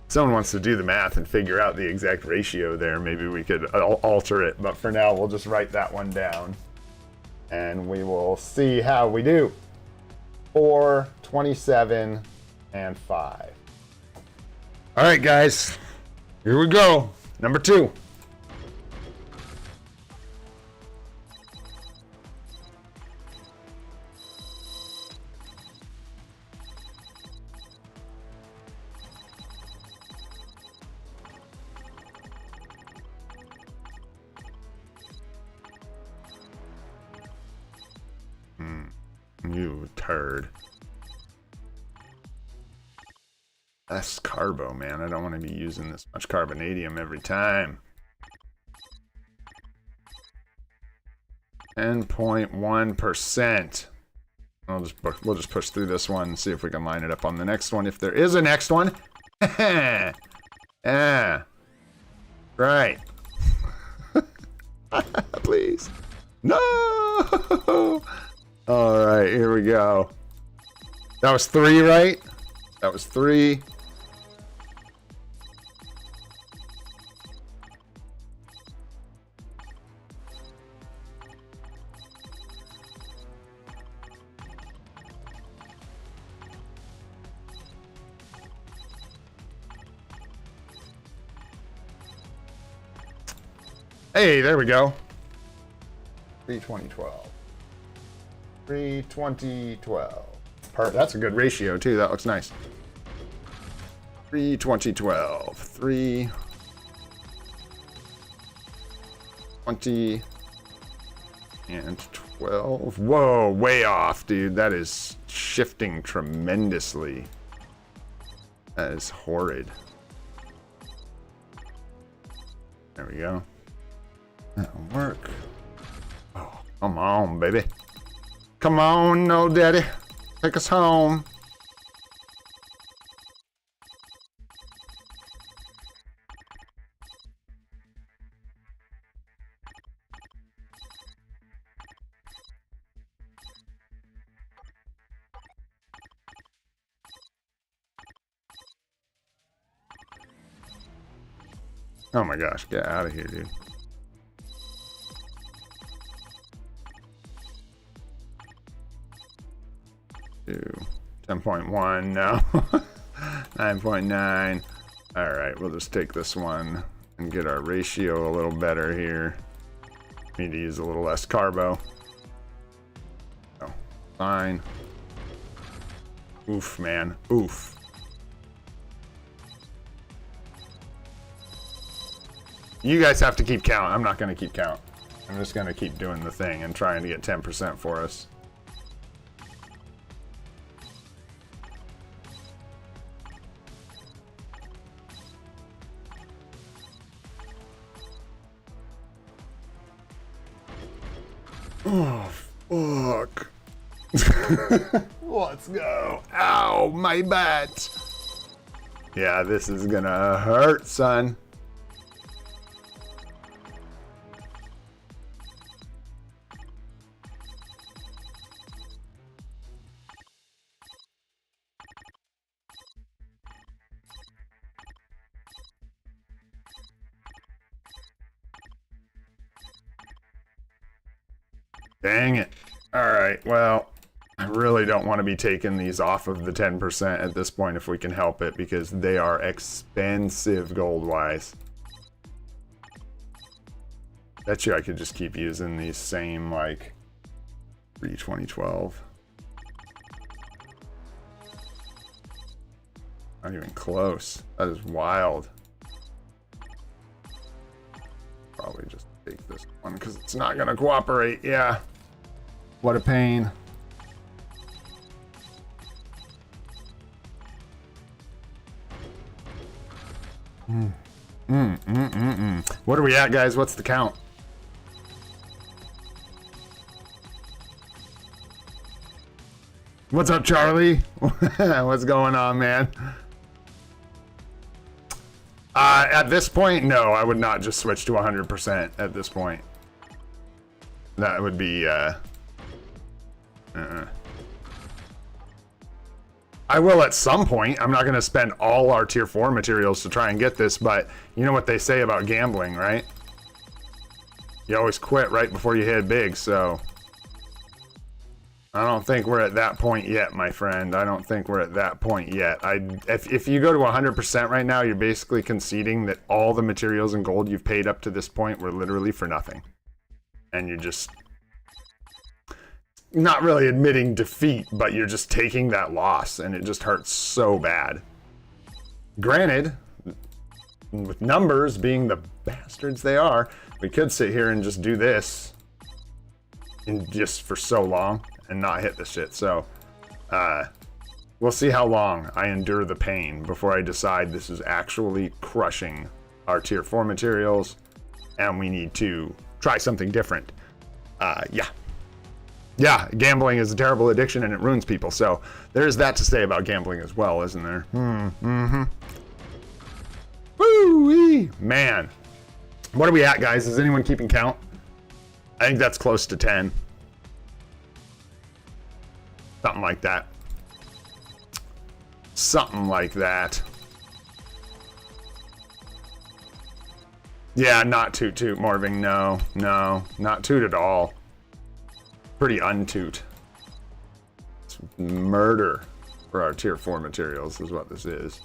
someone wants to do the math and figure out the exact ratio there. Maybe we could alter it, but for now, we'll just write that one down, and we will see how we do. 4, 27, and 5. All right, guys, here we go. Number 2. You turd. Less carbo, man. I don't want to be using this much carbonadium every time. 10.1%. We'll just push through this one and see if we can line it up on the next one. If there is a next one. Yeah. Right. Please. No! All right, here we go. That was 3, right? That was 3. Hey, there we go. 3/20/12. 3/20/12. That's a good ratio too. That looks nice. 3/20/12. 3/20 and 12. Whoa, way off, dude. That is shifting tremendously. That is horrid. There we go. That'll work. Oh, come on, baby. Come on, no daddy. Take us home. Oh my gosh, get out of here, dude. Two. 10.1, no. 9.9. All right, we'll just take this one and get our ratio a little better here. Need to use a little less carbo. Oh, fine. Oof, man. Oof. You guys have to keep count. I'm not going to keep count. I'm just going to keep doing the thing and trying to get 10% for us. Oh, fuck. Let's go. Ow, my butt. Yeah, this is gonna hurt, son. Dang it. Alright, well, I really don't want to be taking these off of the 10% at this point if we can help it, because they are expensive gold-wise. Bet you I could just keep using these same, like, 2012. Not even close. That is wild. Probably just take this one because it's not going to cooperate. Yeah. What a pain. What are we at, guys? What's the count? What's up, Charlie? What's going on, man? At this point, no, I would not just switch to 100% at this point. That would be, I will at some point. I'm not going to spend all our tier 4 materials to try and get this, but you know what they say about gambling, right? You always quit right before you hit big, so I don't think we're at that point yet, my friend. I don't think we're at that point yet. If you go to 100% right now, you're basically conceding that all the materials and gold you've paid up to this point were literally for nothing. And you're just not really admitting defeat, but you're just taking that loss, and it just hurts so bad. Granted, with numbers being the bastards they are, we could sit here and just do this in just for so long and not hit the shit. So we'll see how long I endure the pain before I decide this is actually crushing our tier 4 materials and we need to try something different. Yeah, gambling is a terrible addiction and it ruins people. So there's that to say about gambling as well, isn't there? Woo-wee! Man. What are we at, guys? Is anyone keeping count? I think that's close to 10. Something like that. Something like that. Yeah, not toot toot, Morving. No, not toot at all. Pretty untoot. It's murder for our tier 4 materials is what this is.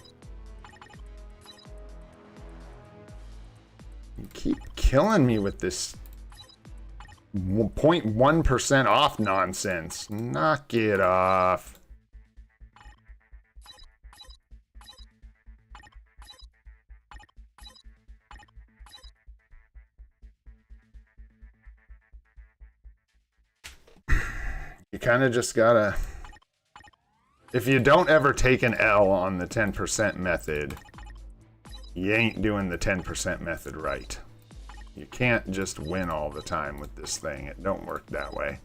You keep killing me with this 0.1% off nonsense. Knock it off. You kind of just gotta... If you don't ever take an L on the 10% method, you ain't doing the 10% method right. You can't just win all the time with this thing. It don't work that way.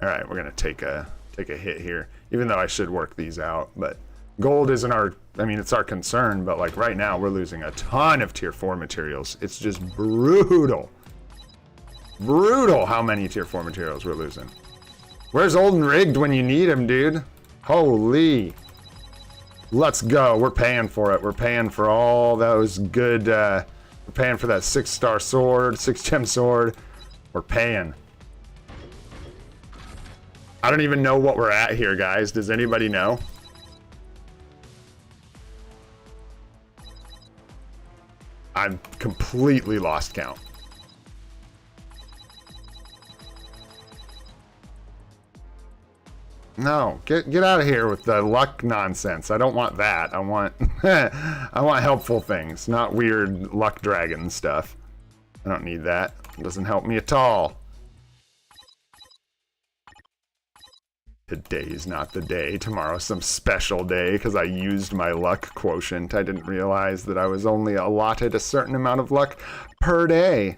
All right, we're gonna take a hit here, even though I should work these out. But gold isn't our, I mean, it's our concern, but like right now we're losing a ton of tier 4 materials. It's just brutal. Brutal how many tier 4 materials we're losing. Where's old and rigged when you need him, dude? Holy. Let's go. We're paying for it. We're paying for all those good, we're We're paying for that 6-star sword, 6-gem sword. We're paying. I don't even know what we're at here, guys. Does anybody know? I've completely lost count. No, get out of here with the luck nonsense. I don't want that. I want I want helpful things, not weird luck dragon stuff. I don't need that. It doesn't help me at all. Today's not the day. Tomorrow's some special day because I used my luck quotient. I didn't realize that I was only allotted a certain amount of luck per day.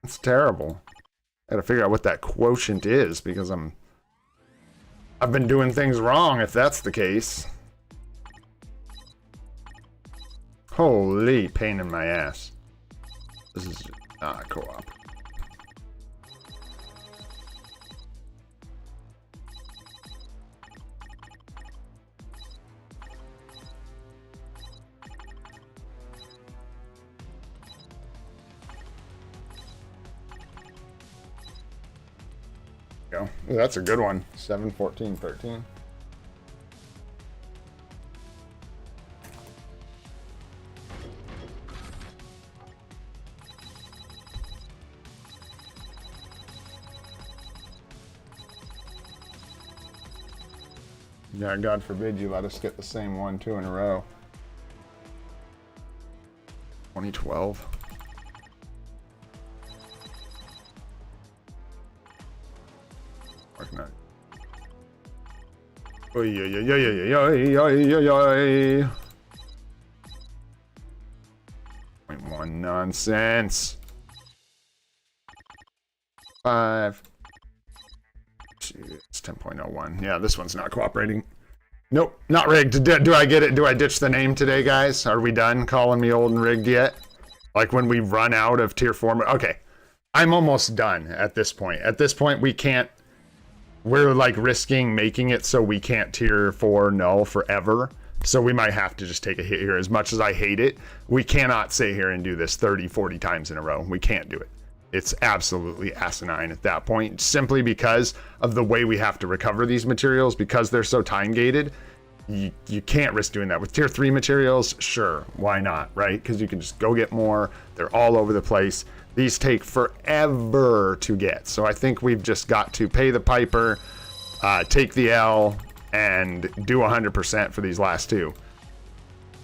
That's terrible. I gotta figure out what that quotient is because I've been doing things wrong if that's the case. Holy pain in my ass. This is not co-op. Go. Ooh, that's a good one. 7, 14, 13. Yeah, God forbid you let us get the same 1, 2 in a row. 2012. Oy, oy, oy, oy, oy, oy, oy, oy. 0.1 nonsense. 5. It's 10.01. Yeah, this one's not cooperating. Nope, not rigged. Do I get it? Do I ditch the name today, guys? Are we done calling me old and rigged yet? Like when we run out of tier 4? Okay, I'm almost done at this point. At this point, we can't. We're like risking making it so we can't tier 4 null forever. So we might have to just take a hit here. As much as I hate it, we cannot sit here and do this 30, 40 times in a row. We can't do it. It's absolutely asinine at that point, simply because of the way we have to recover these materials, because they're so time gated. You can't risk doing that. With tier 3 materials, sure, why not, right? Because you can just go get more. They're all over the place. These take forever to get. So I think we've just got to pay the piper, take the L, and do 100% for these last two.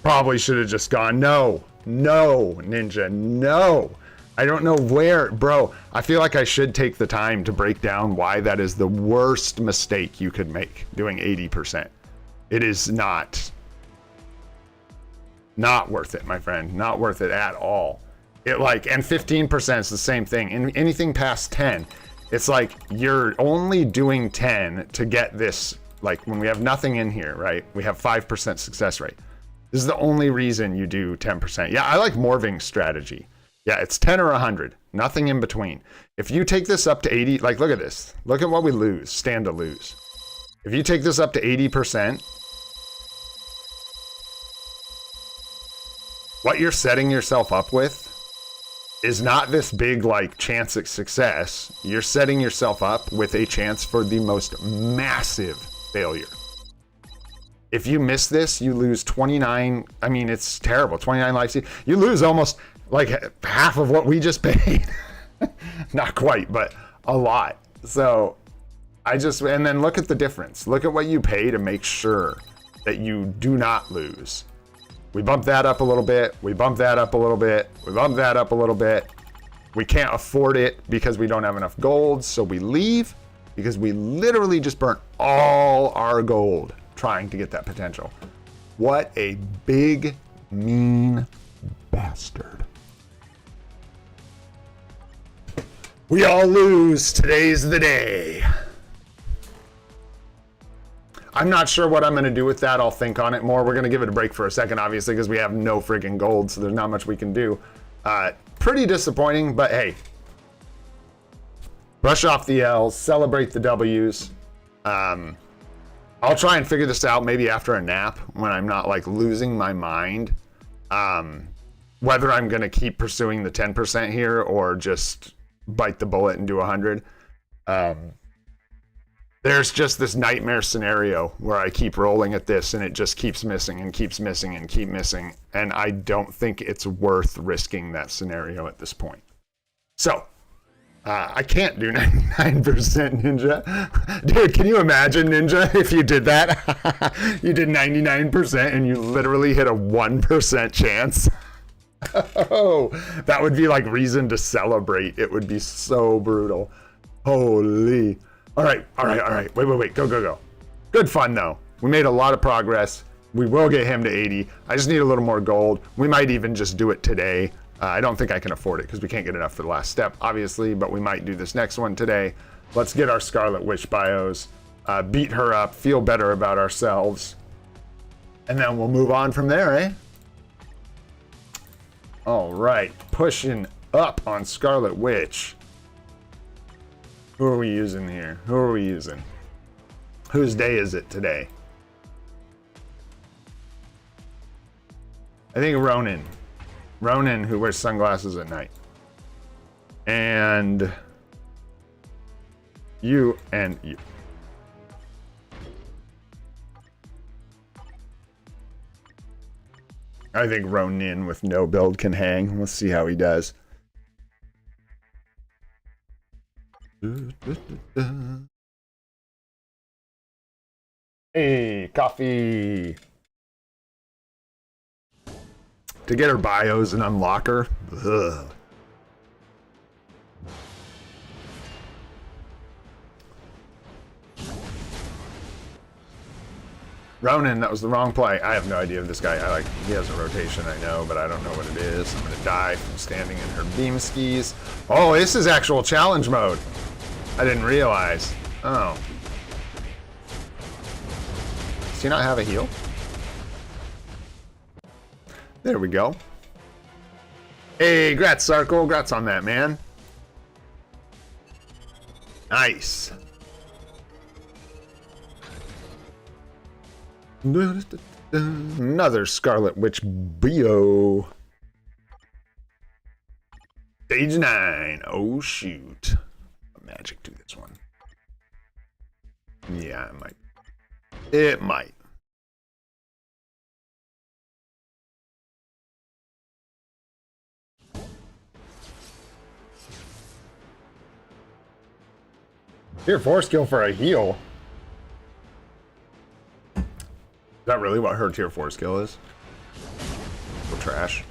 Probably should have just gone, no, Ninja, no. I don't know where, bro. I feel like I should take the time to break down why that is the worst mistake you could make, doing 80%. It is not worth it, my friend. Not worth it at all. It like, and 15% is the same thing. And anything past 10, it's like you're only doing 10 to get this. Like when we have nothing in here, right? We have 5% success rate. This is the only reason you do 10%. Yeah, I like Morving's strategy. Yeah, it's 10 or 100, nothing in between. If you take this up to 80, like look at this. Look at what we lose, stand to lose. If you take this up to 80%, what you're setting yourself up with is not this big like chance at success. You're setting yourself up with a chance for the most massive failure. If you miss this, you lose 29. I mean, it's terrible. 29 lives. You lose almost like half of what we just paid. Not quite, but a lot. So and then look at the difference. Look at what you pay to make sure that you do not lose. We bump that up a little bit. We bump that up a little bit. We bump that up a little bit. We can't afford it because we don't have enough gold. So we leave because we literally just burnt all our gold trying to get that potential. What a big, mean bastard. We all lose. Today's the day. I'm not sure what I'm going to do with that. I'll think on it more. We're going to give it a break for a second, obviously, because we have no friggin' gold, so there's not much we can do. Pretty disappointing, but hey. Brush off the L's, celebrate the W's. I'll try and figure this out maybe after a nap when I'm not like losing my mind. whether I'm going to keep pursuing the 10% here or just bite the bullet and do 100. There's just this nightmare scenario where I keep rolling at this and it just keeps missing and keeps missing and keep missing. And I don't think it's worth risking that scenario at this point. So, I can't do 99% Ninja. Dude, can you imagine, Ninja, if you did that? You did 99% and you literally hit a 1% chance. Oh, that would be like reason to celebrate. It would be so brutal. Holy. All right. Wait. Go. Good fun, though. We made a lot of progress. We will get him to 80. I just need a little more gold. We might even just do it today. I don't think I can afford it because we can't get enough for the last step, obviously, but we might do this next one today. Let's get our Scarlet Witch bios, beat her up, feel better about ourselves, and then we'll move on from there, eh? All right, pushing up on Scarlet Witch. Who are we using here? Who are we using? Whose day is it today? I think Ronan. Ronan, who wears sunglasses at night. And you and you. I think Ronin with no build can hang. Let's see how he does. Hey, coffee. To get her bios and unlock her. Ugh. Ronan, that was the wrong play. I have no idea of this guy. He has a rotation, I know, but I don't know what it is. I'm gonna die from standing in her beam skis. Oh, this is actual challenge mode. I didn't realize. Oh. Does he not have a heal? There we go. Hey, grats, Sarkle. Grats on that, man. Nice. Another Scarlet Witch bio. Stage 9. Oh, shoot. Magic do this one. Yeah, it might. It might. Tier 4 skill for a heal. Is that really what her tier 4 skill is? Well, trash.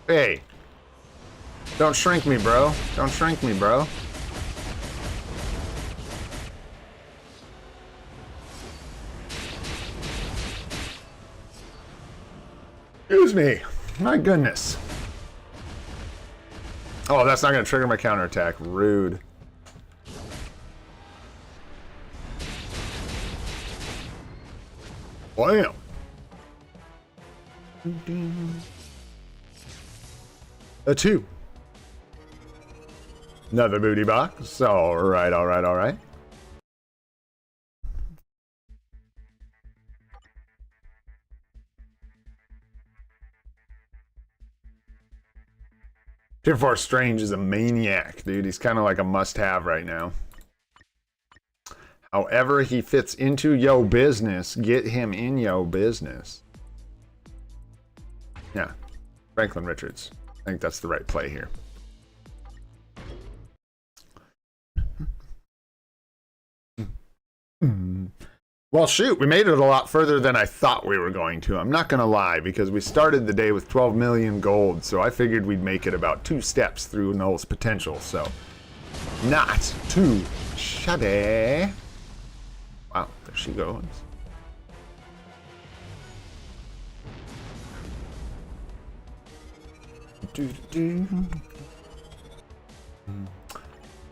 Hey. Don't shrink me, bro. Don't shrink me, bro. Excuse me. My goodness. Oh, that's not going to trigger my counterattack. Rude. Bam. A 2. Another booty box. All right. Tier 4 Strange is a maniac, dude. He's kind of like a must-have right now. However he fits into yo business, get him in yo business. Yeah, Franklin Richards. I think that's the right play here. Well, shoot, we made it a lot further than I thought we were going to. I'm not going to lie, because we started the day with 12 million gold, so I figured we'd make it about 2 steps through Knull's potential, so not too shabby. Wow, there she goes.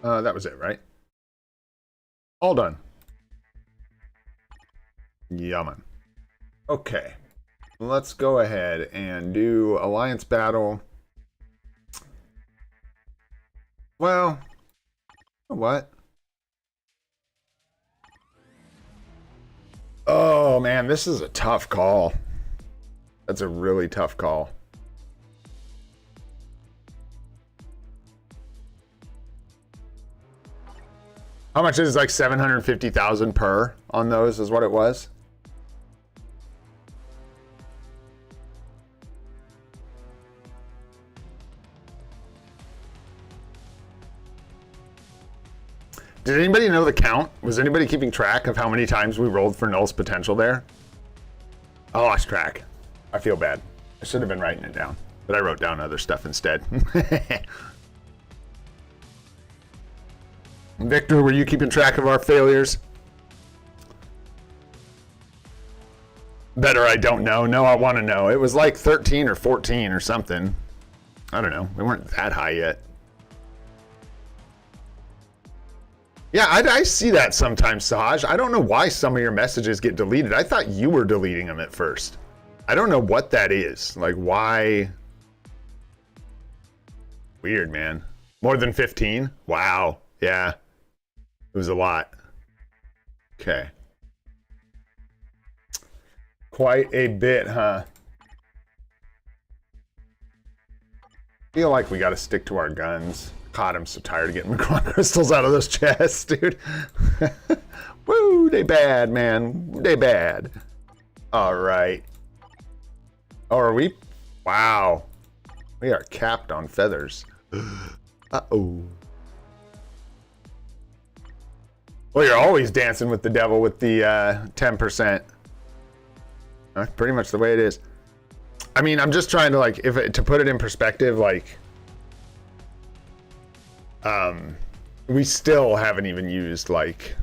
That was it, right? All done. Yeah, man. Okay. Let's go ahead and do Alliance Battle. Well, what? Oh, man, this is a tough call. That's a really tough call. How much is like 750,000 per on those is what it was? Did anybody know the count? Was anybody keeping track of how many times we rolled for Knull's potential there? I lost track. I feel bad. I should have been writing it down, but I wrote down other stuff instead. Victor, were you keeping track of our failures? Better I don't know. No, I want to know. It was like 13 or 14 or something. I don't know. We weren't that high yet. Yeah, I see that sometimes, Sahaj. I don't know why some of your messages get deleted. I thought you were deleting them at first. I don't know what that is. Like, why? Weird, man. More than 15? Wow. Yeah. It was a lot. Okay. Quite a bit, huh? Feel like we got to stick to our guns. God, I'm so tired of getting Macron crystals out of those chests, dude. Woo, they bad, man. They bad. All right. Oh, are we? Wow. We are capped on feathers. Uh-oh. Well, you're always dancing with the devil with the 10%. That's pretty much the way it is. I mean, I'm just trying to, like, to put it in perspective, like, we still haven't even used, like,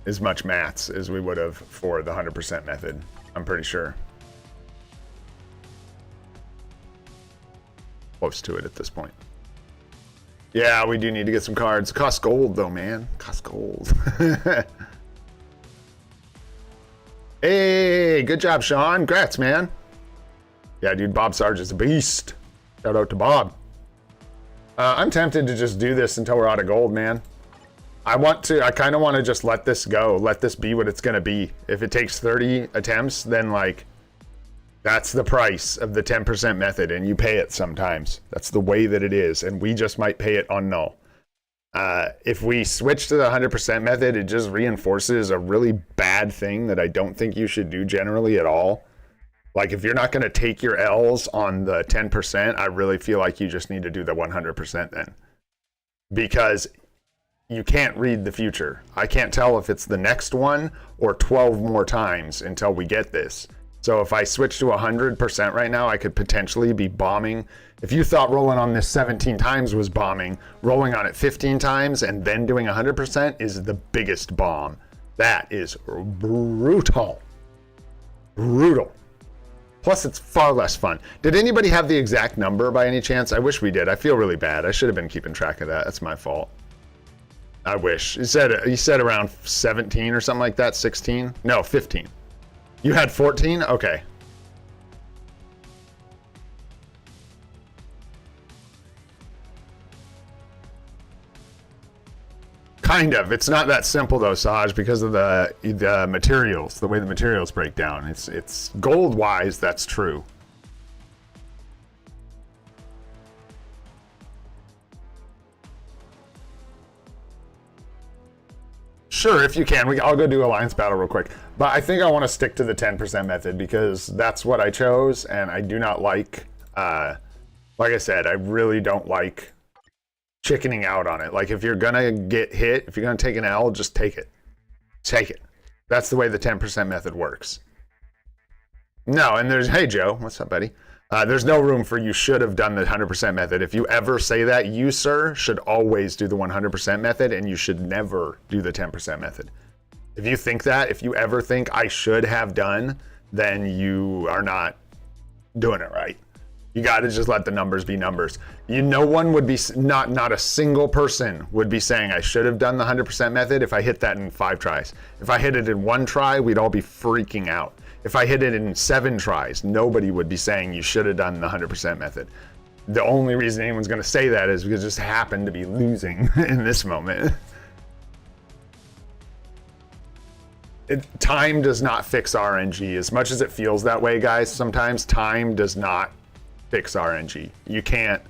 as much mats as we would have for the 100% method. I'm pretty sure. Close to it at this point. Yeah, we do need to get some cards. Cost gold, though, man. Cost gold. Hey, good job, Sean. Congrats, man. Yeah, dude, Bob Sarge is a beast. Shout out to Bob. I'm tempted to just do this until we're out of gold, man. I kind of want to just let this go. Let this be what it's going to be. If it takes 30 attempts, then, like, that's the price of the 10% method, and you pay it sometimes. That's the way that it is, and we just might pay it on Knull. If we switch to the 100% method, it just reinforces a really bad thing that I don't think you should do generally at all. Like, if you're not going to take your L's on the 10%, I really feel like you just need to do the 100% then. Because you can't read the future. I can't tell if it's the next one or 12 more times until we get this. So if I switch to 100% right now, I could potentially be bombing. If you thought rolling on this 17 times was bombing, rolling on it 15 times and then doing 100% is the biggest bomb. That is brutal. Brutal. Plus, it's far less fun. Did anybody have the exact number by any chance? I wish we did. I feel really bad. I should have been keeping track of that. That's my fault. I wish. You said around 17 or something like that. 16? No, 15. You had 14? Okay. Kind of. It's not that simple though, Saj, because of the materials, the way the materials break down. It's gold-wise, that's true. Sure, if you can. I'll go do Alliance Battle real quick. But I think I want to stick to the 10% method because that's what I chose, and I do not like I said, I really don't like chickening out on it. Like, if you're gonna get hit, if you're gonna take an L, just take it. Take it. That's the way the 10% method works. No, and hey Joe, what's up, buddy? There's no room for you should have done the 100% method. If you ever say that, you, sir, should always do the 100% method, and you should never do the 10% method. If you think that, if you ever think I should have done, then you are not doing it right. You got to just let the numbers be numbers. No one would be, not a single person would be saying I should have done the 100% method if I hit that in 5 tries. If I hit it in 1 try, we'd all be freaking out. If I hit it in 7 tries, nobody would be saying you should have done the 100% method. The only reason anyone's going to say that is because it just happened to be losing in this moment. Time does not fix RNG. As much as it feels that way, guys, sometimes time does not fix RNG. You can't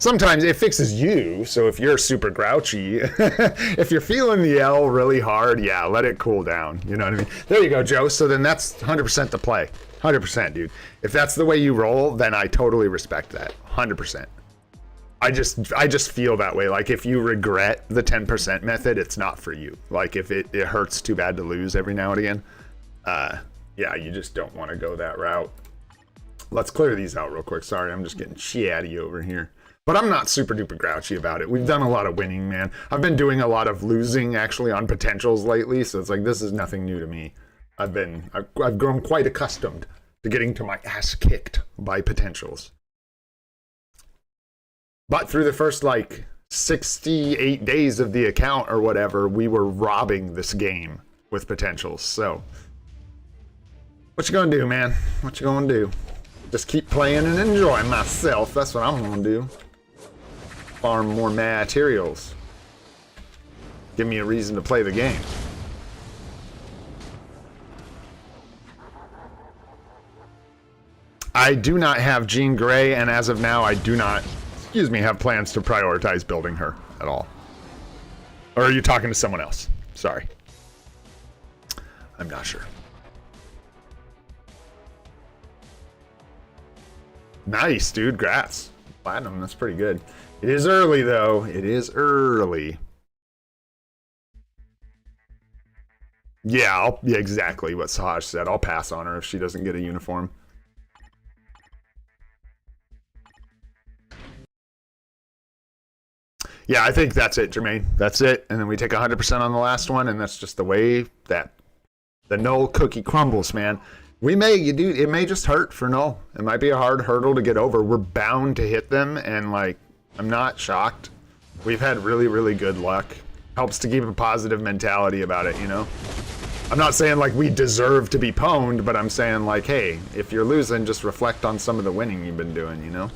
Sometimes it fixes you, so if you're super grouchy, if you're feeling the L really hard, yeah, let it cool down. You know what I mean? There you go, Joe. So then that's 100% the play. 100%, dude. If that's the way you roll, then I totally respect that. 100%. I just feel that way. Like, if you regret the 10% method, it's not for you. Like, if it hurts too bad to lose every now and again, yeah, you just don't want to go that route. Let's clear these out real quick. Sorry, I'm just getting chatty over here. But I'm not super duper grouchy about it. We've done a lot of winning, man. I've been doing a lot of losing actually on potentials lately, so it's like this is nothing new to me. I've grown quite accustomed to getting to my ass kicked by potentials. But through the first like 68 days of the account or whatever, we were robbing this game with potentials. So what you gonna do, man? What you gonna do? Just keep playing and enjoying myself. That's what I'm gonna do. Farm more materials. Give me a reason to play the game. I do not have Jean Grey, and as of now, I do not, have plans to prioritize building her at all. Or are you talking to someone else? Sorry. I'm not sure. Nice, dude. Grats. Platinum, that's pretty good. It is early, though. It is early. Yeah, yeah, exactly what Sahaj said. I'll pass on her if she doesn't get a uniform. Yeah, I think that's it, Jermaine. That's it. And then we take 100% on the last one, and that's just the way that the Knull cookie crumbles, man. It may just hurt for Knull. It might be a hard hurdle to get over. We're bound to hit them, and like, I'm not shocked. We've had really, really good luck. Helps to keep a positive mentality about it, you know? I'm not saying like we deserve to be pwned, but I'm saying like, hey, if you're losing, just reflect on some of the winning you've been doing, you know?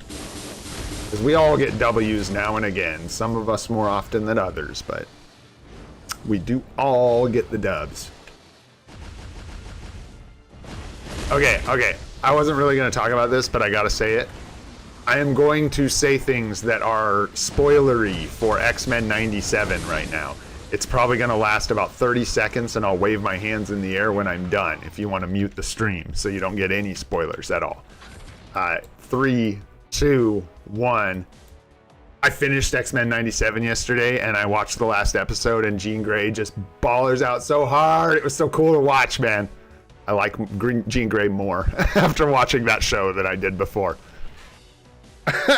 Because we all get W's now and again. Some of us more often than others, but we do all get the dubs. Okay. I wasn't really going to talk about this, but I got to say it. I am going to say things that are spoilery for X-Men 97 right now. It's probably going to last about 30 seconds, and I'll wave my hands in the air when I'm done if you want to mute the stream so you don't get any spoilers at all. 3, 2, 1. I finished X-Men 97 yesterday, and I watched the last episode, and Jean Grey just ballers out so hard. It was so cool to watch, man. I like Jean Grey more after watching that show than I did before.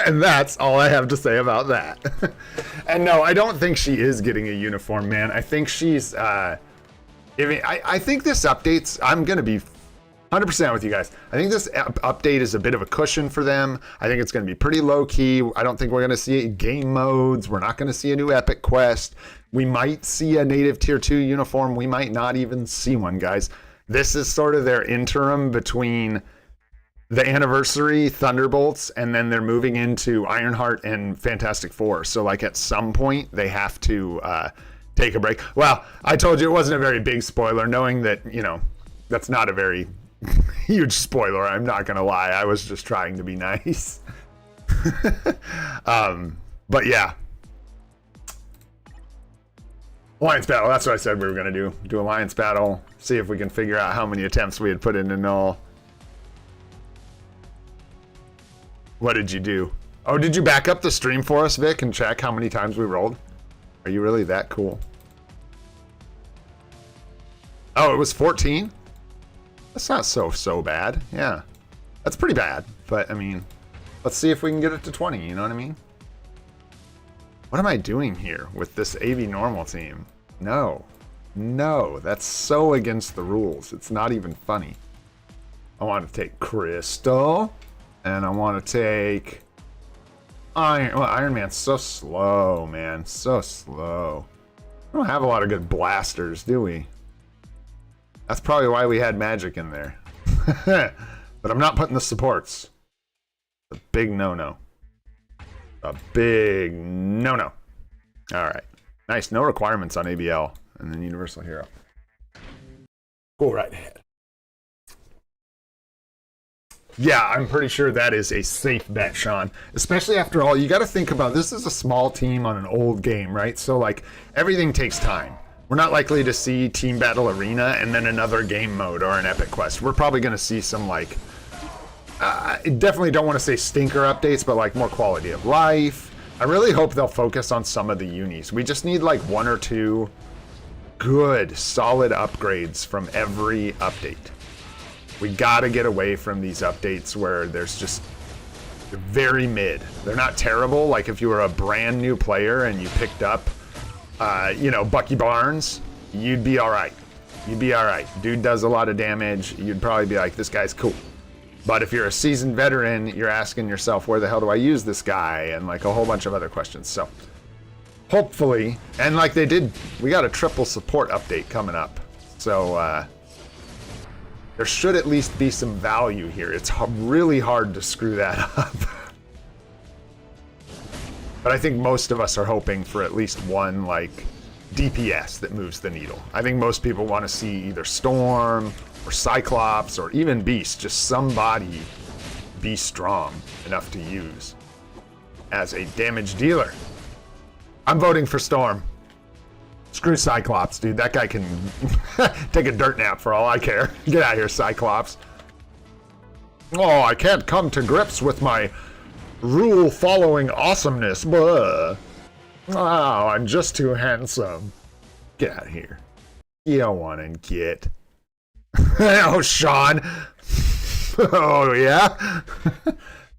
And that's all I have to say about that. And no, I don't think she is getting a uniform, man. I think she's, I think this update's, I'm going to be 100% with you guys. I think this update is a bit of a cushion for them. I think it's going to be pretty low key. I don't think we're going to see game modes. We're not going to see a new epic quest. We might see a native tier 2 uniform. We might not even see one, guys. This is sort of their interim between the anniversary Thunderbolts, and then they're moving into Ironheart and Fantastic Four. So like at some point they have to take a break. Well, I told you it wasn't a very big spoiler, knowing that, you know, that's not a very huge spoiler. I'm not going to lie. I was just trying to be nice. But yeah. Alliance battle. That's what I said we were going to do. Do alliance battle. See if we can figure out how many attempts we had put into Knull. What did you do? Oh, did you back up the stream for us, Vic, and check how many times we rolled? Are you really that cool? Oh, it was 14? That's not so bad. Yeah. That's pretty bad. But, I mean, let's see if we can get it to 20, you know what I mean? What am I doing here with this AV normal team? No. No, that's so against the rules. It's not even funny. I want to take Crystal. And I want to take Iron. Well, Iron Man's so slow, man. So slow. We don't have a lot of good blasters, do we? That's probably why we had magic in there. But I'm not putting the supports. A big no-no. A big no-no. All right. Nice. No requirements on ABL. And then Universal Hero. Go right ahead. Yeah, I'm pretty sure that is a safe bet, Sean. Especially after all, you got to think about this is a small team on an old game, right? So like everything takes time. We're not likely to see Team Battle Arena and then another game mode or an epic quest. We're probably going to see some like, I definitely don't want to say stinker updates, but like more quality of life. I really hope they'll focus on some of the unis. We just need like one or two good, solid upgrades from every update. We gotta get away from these updates where there's just very mid. They're not terrible. Like if you were a brand new player and you picked up, you know, Bucky Barnes, you'd be all right. You'd be all right. Dude does a lot of damage. You'd probably be like, this guy's cool. But if you're a seasoned veteran, you're asking yourself, where the hell do I use this guy? And like a whole bunch of other questions. So hopefully, and like they did, we got a triple support update coming up. So, there should at least be some value here. It's really hard to screw that up. But I think most of us are hoping for at least one, like, DPS that moves the needle. I think most people want to see either Storm or Cyclops or even Beast. Just somebody be strong enough to use as a damage dealer. I'm voting for Storm. Screw Cyclops, dude. That guy can take a dirt nap for all I care. Get out of here, Cyclops. Oh, I can't come to grips with my rule-following awesomeness. Blah. Oh, I'm just too handsome. Get out of here. You don't want to get. Oh, Sean. Oh, yeah?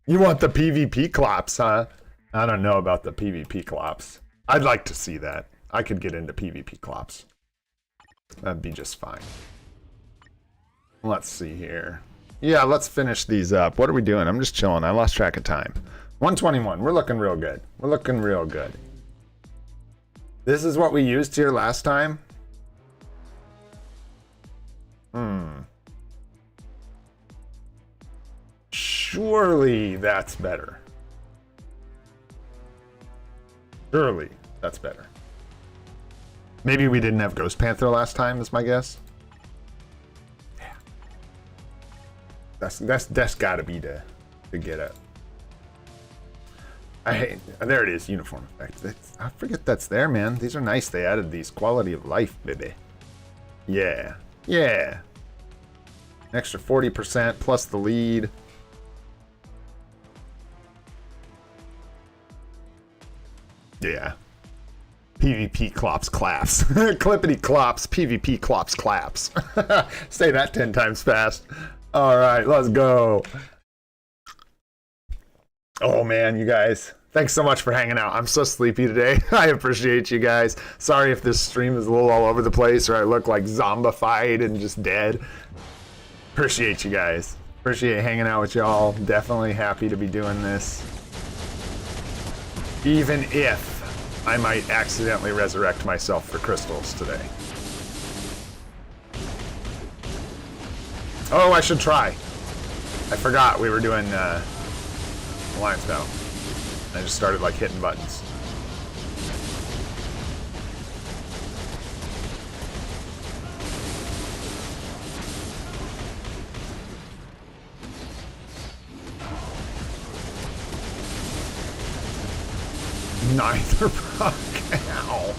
You want the PvP clops, huh? I don't know about the PvP clops. I'd like to see that. I could get into PvP clops. That'd be just fine. Let's see here. Yeah, let's finish these up. What are we doing? I'm just chilling. I lost track of time. 121. We're looking real good. We're looking real good. This is what we used here last time. Surely that's better. Surely that's better. Maybe we didn't have Ghost Panther last time, is my guess. Yeah. That's gotta be to get it. I hate, there it is, uniform effect. I forget that's there, man. These are nice. They added these quality of life, baby. Yeah. Yeah. An extra 40% plus the lead. Yeah. PvP clops claps. Clippity clops, PvP clops claps. Say that 10 times fast. All right, let's go. Oh man, you guys. Thanks so much for hanging out. I'm so sleepy today. I appreciate you guys. Sorry if this stream is a little all over the place or I look like zombified and just dead. Appreciate you guys. Appreciate hanging out with y'all. Definitely happy to be doing this. Even if I might accidentally resurrect myself for crystals today. Oh, I should try. I forgot we were doing Alliance Battle. I just started like hitting buttons. Neither proc. Ow.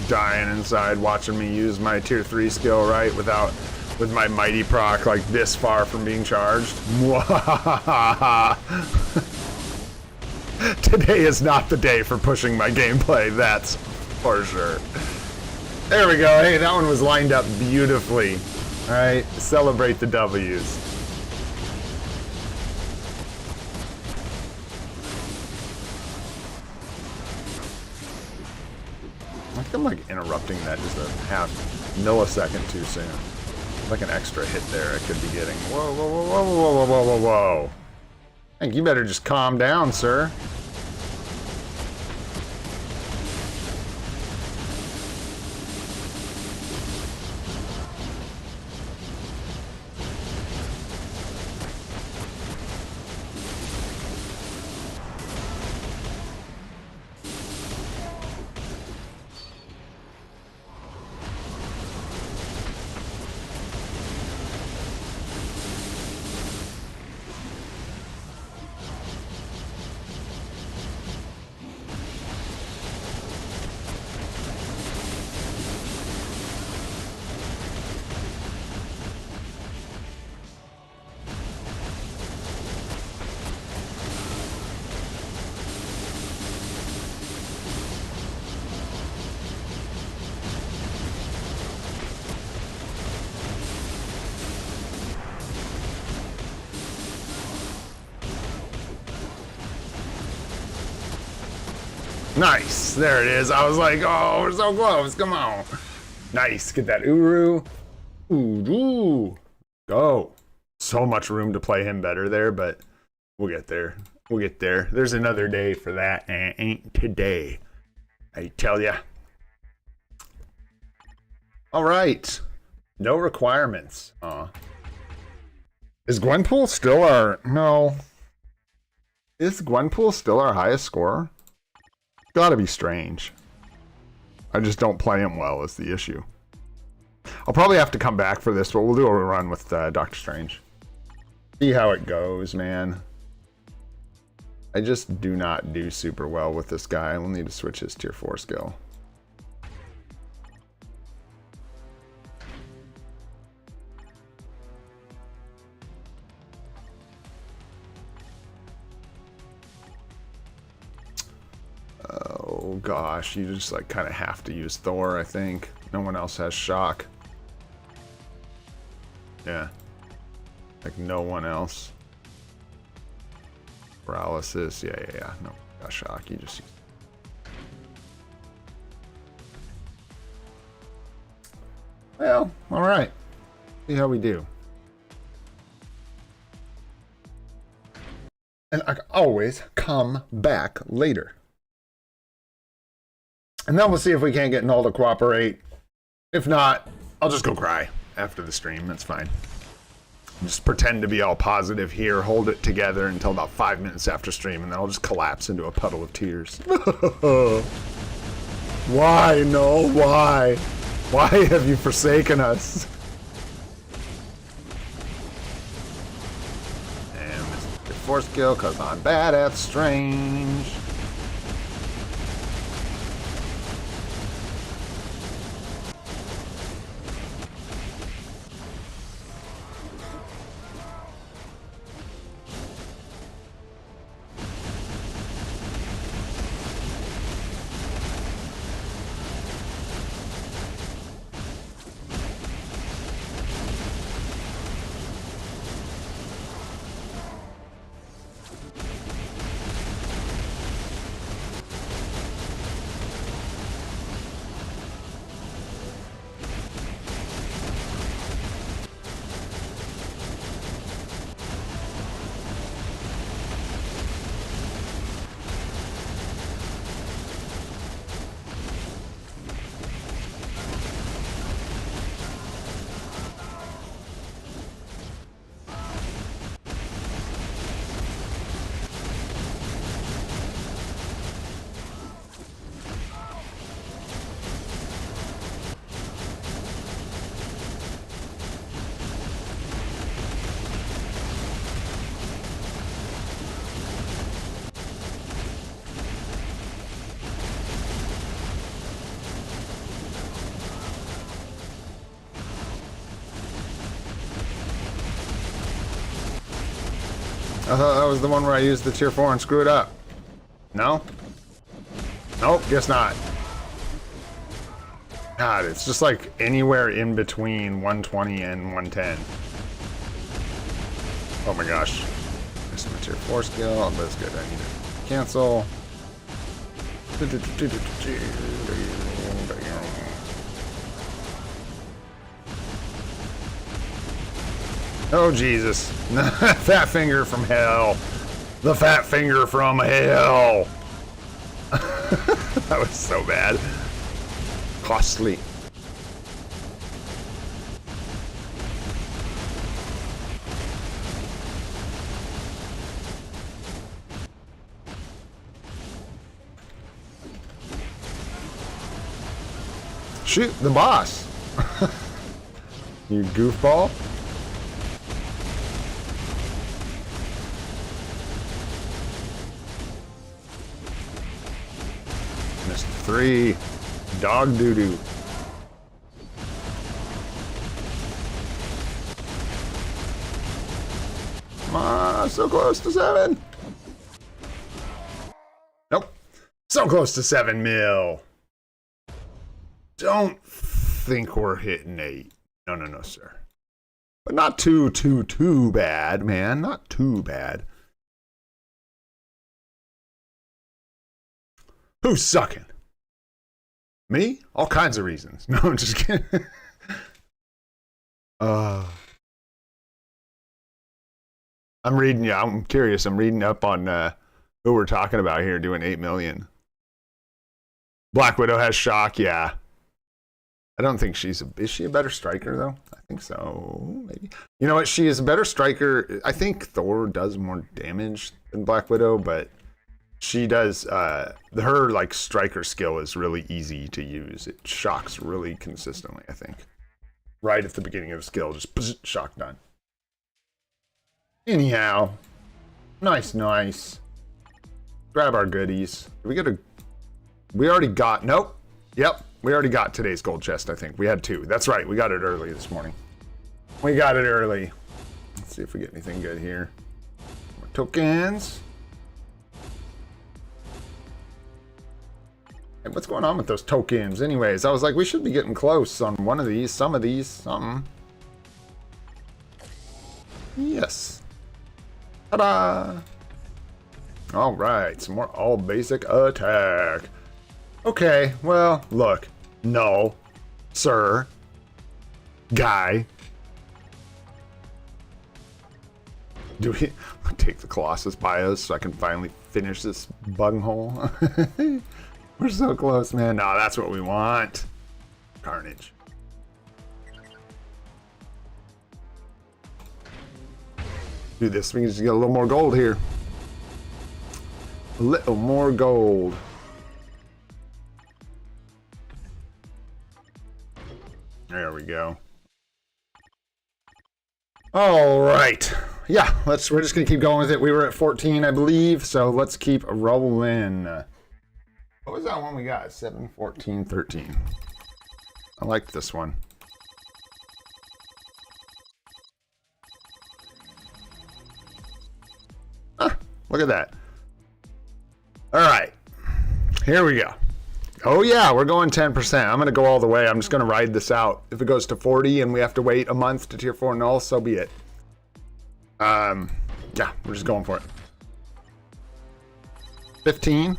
Dying inside watching me use my tier 3 skill right with my mighty proc like this far from being charged. Today is not the day for pushing my gameplay, that's for sure. There we go. Hey, that one was lined up beautifully. All right, celebrate the W's. I'm like interrupting that just a half millisecond too soon. Like an extra hit there I could be getting. Whoa, whoa, whoa, whoa, whoa, whoa, whoa, whoa. I think you better just calm down, sir. Nice, there it is. I was like, oh, we're so close. Come on. Nice, get that Uru. Ooh, go. So much room to play him better there, but we'll get there. We'll get there. There's another day for that, and ain't today. I tell ya. All right, no requirements. Is Gwenpool still our, no. Is Gwenpool still our highest scorer? Gotta be strange. I just don't play him well is the issue. I'll probably have to come back for this, but we'll do a run with Doctor Strange. See how it goes, man. I just do not do super well with this guy. We'll need to switch his tier 4 skill. Oh gosh, you just like kind of have to use Thor, I think. No one else has shock. Yeah. Like no one else. Paralysis, yeah. No, got shock, you just use. Well, alright. See how we do. And I can always come back later. And then we'll see if we can't get Knull to cooperate. If not, I'll just go cry after the stream. That's fine. Just pretend to be all positive here, hold it together until about 5 minutes after stream, and then I'll just collapse into a puddle of tears. Why, Knull? Why? Why have you forsaken us? And this is the 4 skill, because I'm bad at strange. I thought that was the one where I used the tier 4 and screwed up. No? Nope, guess not. God, it's just like anywhere in between 120 and 110. Oh my gosh. This is my tier 4 skill, but it's good. I need to cancel. Oh, Jesus. Fat finger from hell. The fat finger from hell. That was so bad. Costly. Shoot the boss. You goofball. Missed 3. Dog doo-doo. Come on, so close to 7. Nope. So close to 7 mil. Don't think we're hitting 8. No, no, no, sir. But not too bad, man. Not too bad. Who's sucking? Me? All kinds of reasons. No, I'm just kidding. I'm reading, yeah, I'm curious. I'm reading up on who we're talking about here doing 8 million. Black Widow has shock, yeah. I don't think is she a better striker though? I think so, maybe. You know what, she is a better striker. I think Thor does more damage than Black Widow, but she does, her like striker skill is really easy to use. It shocks really consistently, I think. Right at the beginning of the skill, just shock done. Anyhow, nice. Grab our goodies. We already got, nope. Yep, we already got today's gold chest, I think. We had 2. That's right, we got it early this morning. We got it early. Let's see if we get anything good here. More tokens. Hey, what's going on with those tokens? Anyways, I was like, we should be getting close on one of these, some of these, something. Yes. Ta-da! All right, some more all basic attack. Okay, well, look. No. Sir. Guy. Do we take the Colossus bios so I can finally finish this bunghole? We're so close, man. No, that's what we want. Carnage. Do this. We can just get a little more gold here. A little more gold. There we go. All right. Yeah, we're just gonna keep going with it. We were at 14, I believe, so let's keep rolling. What was that one we got? 7, 14, 13. I like this one. Ah, look at that. All right. Here we go. Oh yeah, we're going 10%. I'm gonna go all the way. I'm just gonna ride this out. If it goes to 40 and we have to wait a month to tier 4 Knull, so be it. Yeah, we're just going for it. 15.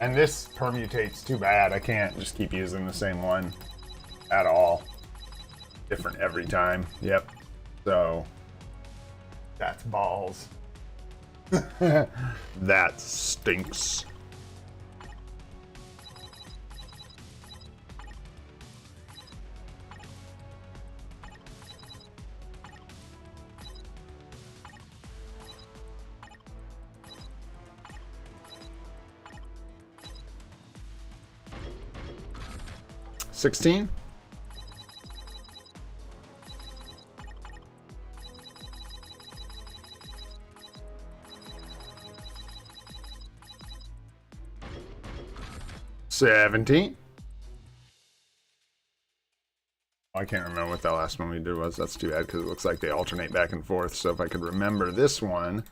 And this permutates too bad. I can't just keep using the same one at all. Different every time. Yep. So that's balls. That stinks. $16. $17. I can't remember what that last one we did was. That's too bad because it looks like they alternate back and forth. So if I could remember this one,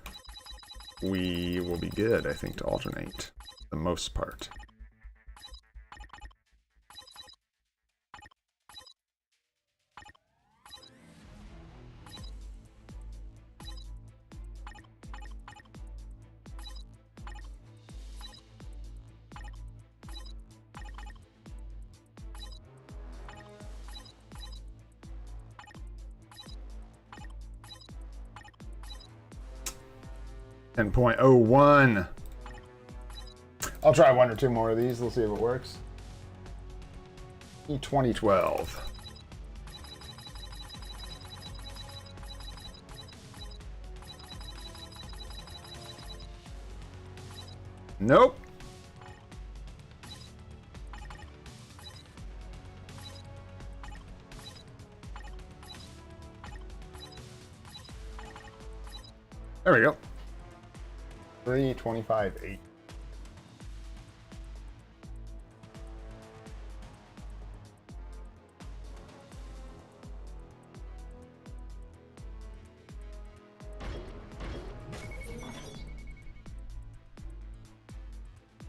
we will be good, I think, to alternate the most part. 10.01. I'll try one or two more of these. We'll see if it works. 2012. Nope. There we go. 325.8.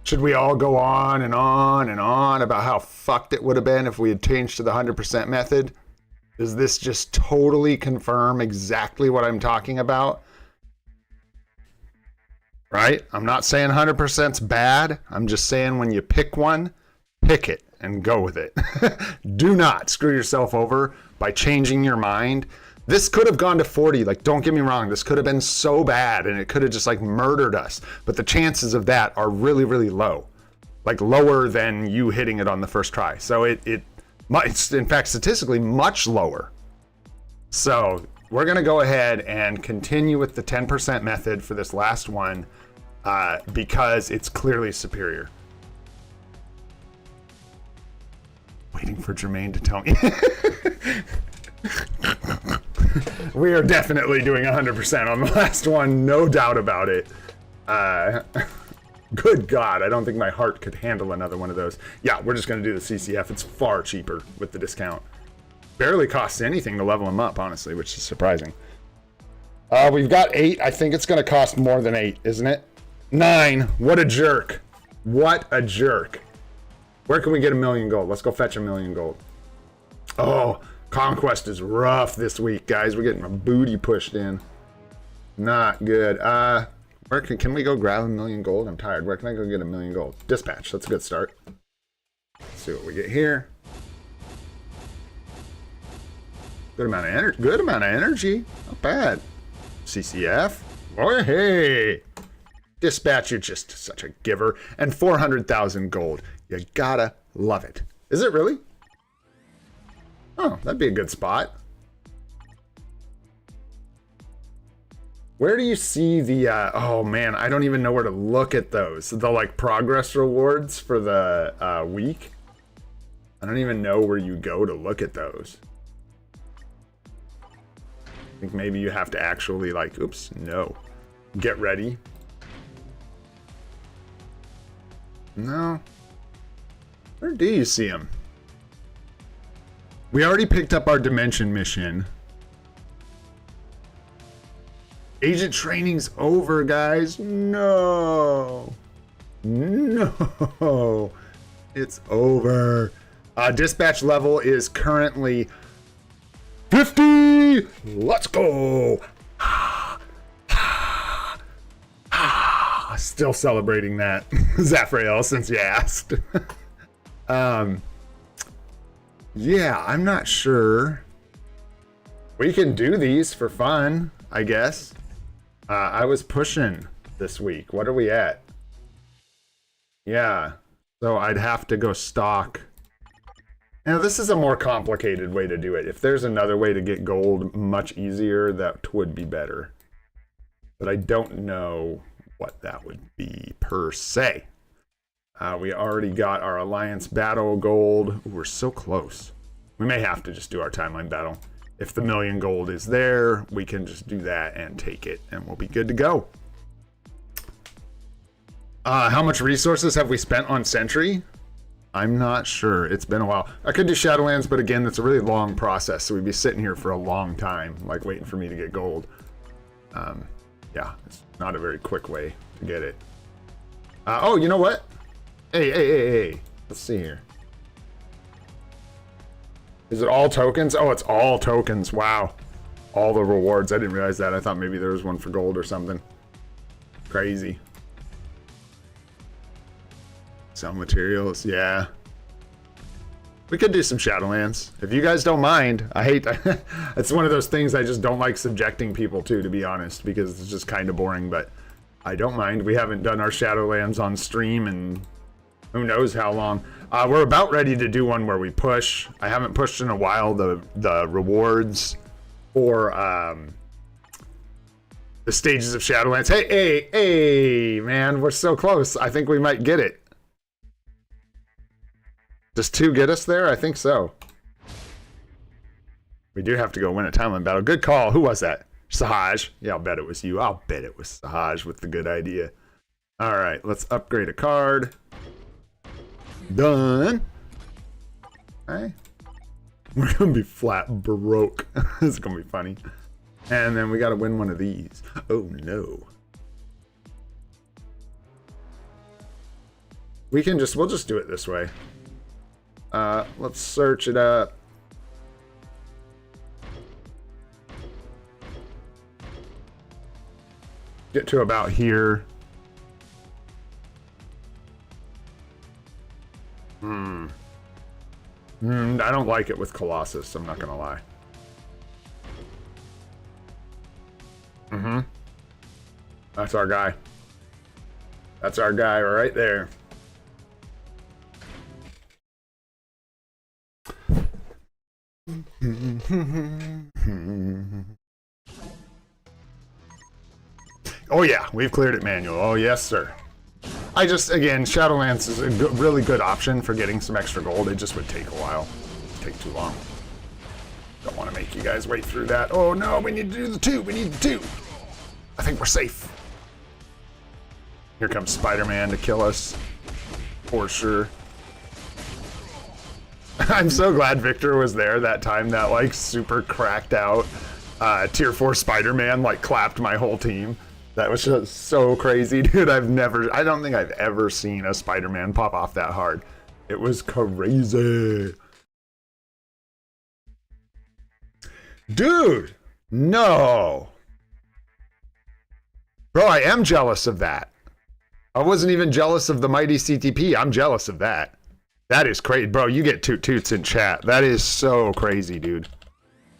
Should we all go on and on and on about how fucked it would have been if we had changed to the 100% method? Does this just totally confirm exactly what I'm talking about? Right? I'm not saying 100%'s bad. I'm just saying when you pick one, pick it and go with it. Do not screw yourself over by changing your mind. This could have gone to 40. Like, don't get me wrong. This could have been so bad and it could have just like murdered us. But the chances of that are really, really low. Like lower than you hitting it on the first try. So it's in fact statistically much lower. So we're going to go ahead and continue with the 10% method for this last one because it's clearly superior. Waiting for Jermaine to tell me. We are definitely doing 100% on the last one, no doubt about it. Good God, I don't think my heart could handle another one of those. Yeah, we're just going to do the CCF. It's far cheaper with the discount. Barely costs anything to level them up, honestly, which is surprising. We've got 8. I think it's going to cost more than 8, isn't it? 9. What a jerk. What a jerk. Where can we get 1,000,000 gold? Let's go fetch 1,000,000 gold. Oh, Conquest is rough this week, guys. We're getting a booty pushed in. Not good. Where can we go grab 1,000,000 gold? I'm tired. Where can I go get 1,000,000 gold? Dispatch. That's a good start. Let's see what we get here. Good amount of energy. Good amount of energy. Not bad. CCF. Oh, hey. Dispatch, you're just such a giver. And 400,000 gold. You gotta love it. Is it really? Oh, that'd be a good spot. Where do you see the, oh man, I don't even know where to look at those. The like progress rewards for the week. I don't even know where you go to look at those. I think maybe you have to actually like, oops, no. Get ready. No. Where do you see them? We already picked up our dimension mission. Agent training's over, guys. No. No. It's over. Dispatch level is currently 50. Let's go. Still celebrating that, Zafrael, since you asked. Yeah, I'm not sure. We can do these for fun, I guess. I was pushing this week. What are we at? Yeah, so I'd have to go stock. Now, this is a more complicated way to do it. If there's another way to get gold much easier, that would be better. But I don't know what that would be per se. We already got our Alliance battle gold. Ooh, we're so close. We may have to just do our timeline battle. If the 1,000,000 gold is there, we can just do that and take it, and we'll be good to go. How much resources have we spent on Sentry? I'm not sure. It's been a while. I could do Shadowlands, but again, that's a really long process, so we'd be sitting here for a long time, like waiting for me to get gold. Yeah, it's not a very quick way to get it. Oh, you know what? Hey. Let's see here. Is it all tokens? Oh, it's all tokens. Wow. All the rewards. I didn't realize that. I thought maybe there was one for gold or something. Crazy. Some materials. Yeah. We could do some Shadowlands. If you guys don't mind. I hate that. It's one of those things I just don't like subjecting people to be honest, because it's just kind of boring, but I don't mind. We haven't done our Shadowlands on stream and who knows how long. We're about ready to do one where we push. I haven't pushed in a while. The rewards for the stages of Shadowlands. Hey, man, we're so close. I think we might get it. Does 2 get us there? I think so. We do have to go win a timeline battle. Good call. Who was that? Sahaj. Yeah, I'll bet it was you. I'll bet it was Sahaj with the good idea. All right, let's upgrade a card. Done. Okay. We're going to be flat broke. This is going to be funny. And then we got to win one of these. Oh, no. We'll just do it this way. Let's search it up. Get to about here. I don't like it with Colossus, I'm not gonna lie. That's our guy. That's our guy right there. Oh yeah, we've cleared it manual. Oh yes, sir. Again, Shadowlands is a really good option for getting some extra gold. It just would take a while. It'd take too long. Don't want to make you guys wait through that. Oh no, we need to do the 2. We need the 2. I think we're safe. Here comes Spider-Man to kill us. For sure. I'm so glad Victor was there that time that like super cracked out tier 4 Spider-Man like clapped my whole team. That was just so crazy, dude. I don't think I've ever seen a Spider-Man pop off that hard. It was crazy. Dude, no. Bro, I am jealous of that. I wasn't even jealous of the mighty CTP. I'm jealous of that. That is crazy. Bro, you get toots in chat. That is so crazy, dude.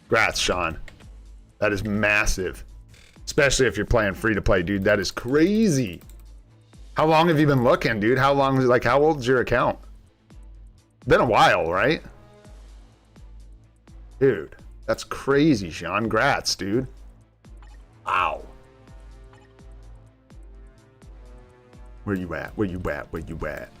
Congrats, Sean. That is massive. Especially if you're playing free to play, dude. That is crazy. How long have you been looking, dude? How old's your account? Been a while, right? Dude, that's crazy, Sean. Congrats, dude. Wow. Where you at? Where you at? Where you at?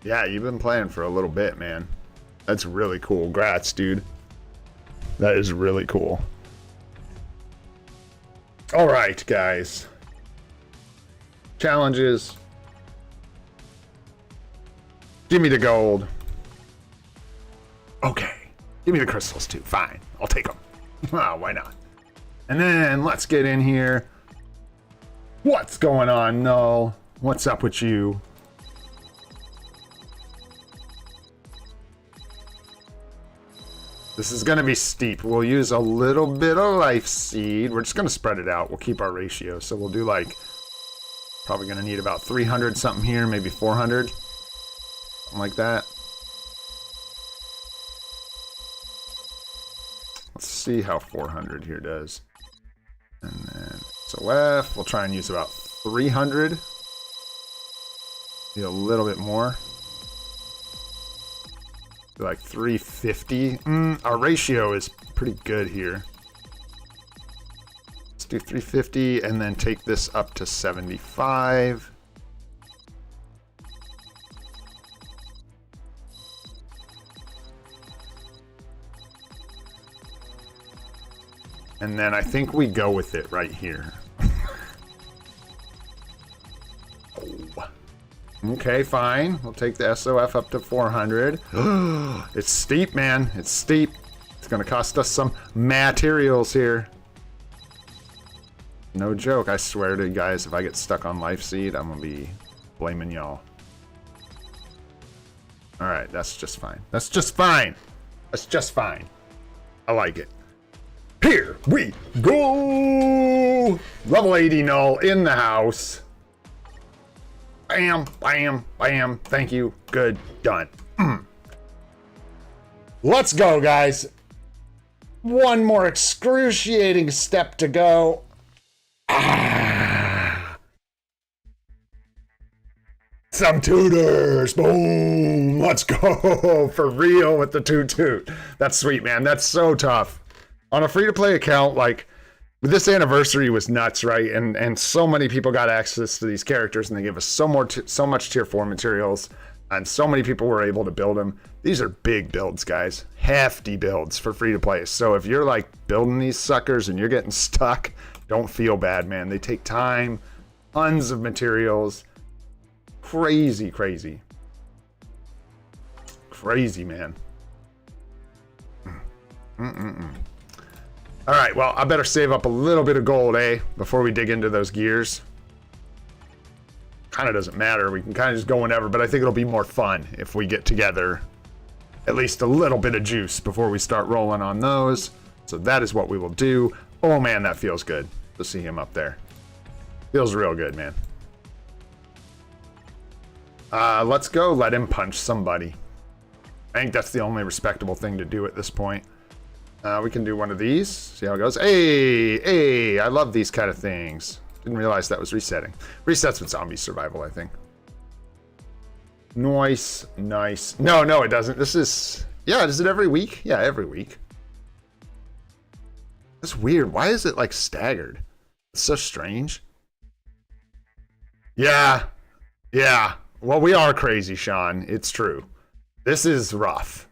Yeah, you've been playing for a little bit, man. That's really cool. Congrats, dude. That is really cool. All right, guys. Challenges. Give me the gold. Okay. Give me the crystals, too. Fine. I'll take them. Oh, why not? And then let's get in here. What's going on, Knull? What's up with you? This is going to be steep. We'll use a little bit of life seed. We're just going to spread it out. We'll keep our ratio. So we'll do like, probably going to need about 300 something here, maybe 400. Something like that. Let's see how 400 here does. And then SOF, we'll try and use about 300. Need a little bit more. Like 350. Our ratio is pretty good here. Let's do 350 and then take this up to 75. And then I think we go with it right here. Oh. Okay, fine. We'll take the SOF up to 400. It's steep, man. It's steep. It's going to cost us some materials here. No joke. I swear to you guys, if I get stuck on life seed, I'm going to be blaming y'all. All right, that's just fine. That's just fine. That's just fine. I like it. Here we go. Level 80 Knull in the house. Bam, bam, bam. Thank you. Good. Done. Let's go, guys. One more excruciating step to go. Some tutors. Boom. Let's go. For real with the toot. That's sweet, man. That's so tough. On a free-to-play account, like, this anniversary was nuts, right? And so many people got access to these characters, and they gave us so much tier 4 materials, and so many people were able to build them. These are big builds, guys. Hefty builds for free-to-play. So if you're, like, building these suckers and you're getting stuck, don't feel bad, man. They take time, tons of materials. Crazy, man. All right, well, I better save up a little bit of gold, before we dig into those gears. Kind of doesn't matter. We can kind of just go whenever, but I think it'll be more fun if we get together at least a little bit of juice before we start rolling on those. So that is what we will do. Oh, man, that feels good to see him up there. Feels real good, man. Let's go let him punch somebody. I think that's the only respectable thing to do at this point. We can do one of these. See how it goes. Hey, I love these kind of things. Didn't realize that was resetting. Resets with zombie survival, I think. Nice. No, it doesn't. This is... Yeah, is it every week? Yeah, every week. That's weird. Why is it, like, staggered? It's so strange. Yeah. Well, we are crazy, Sean. It's true. This is rough,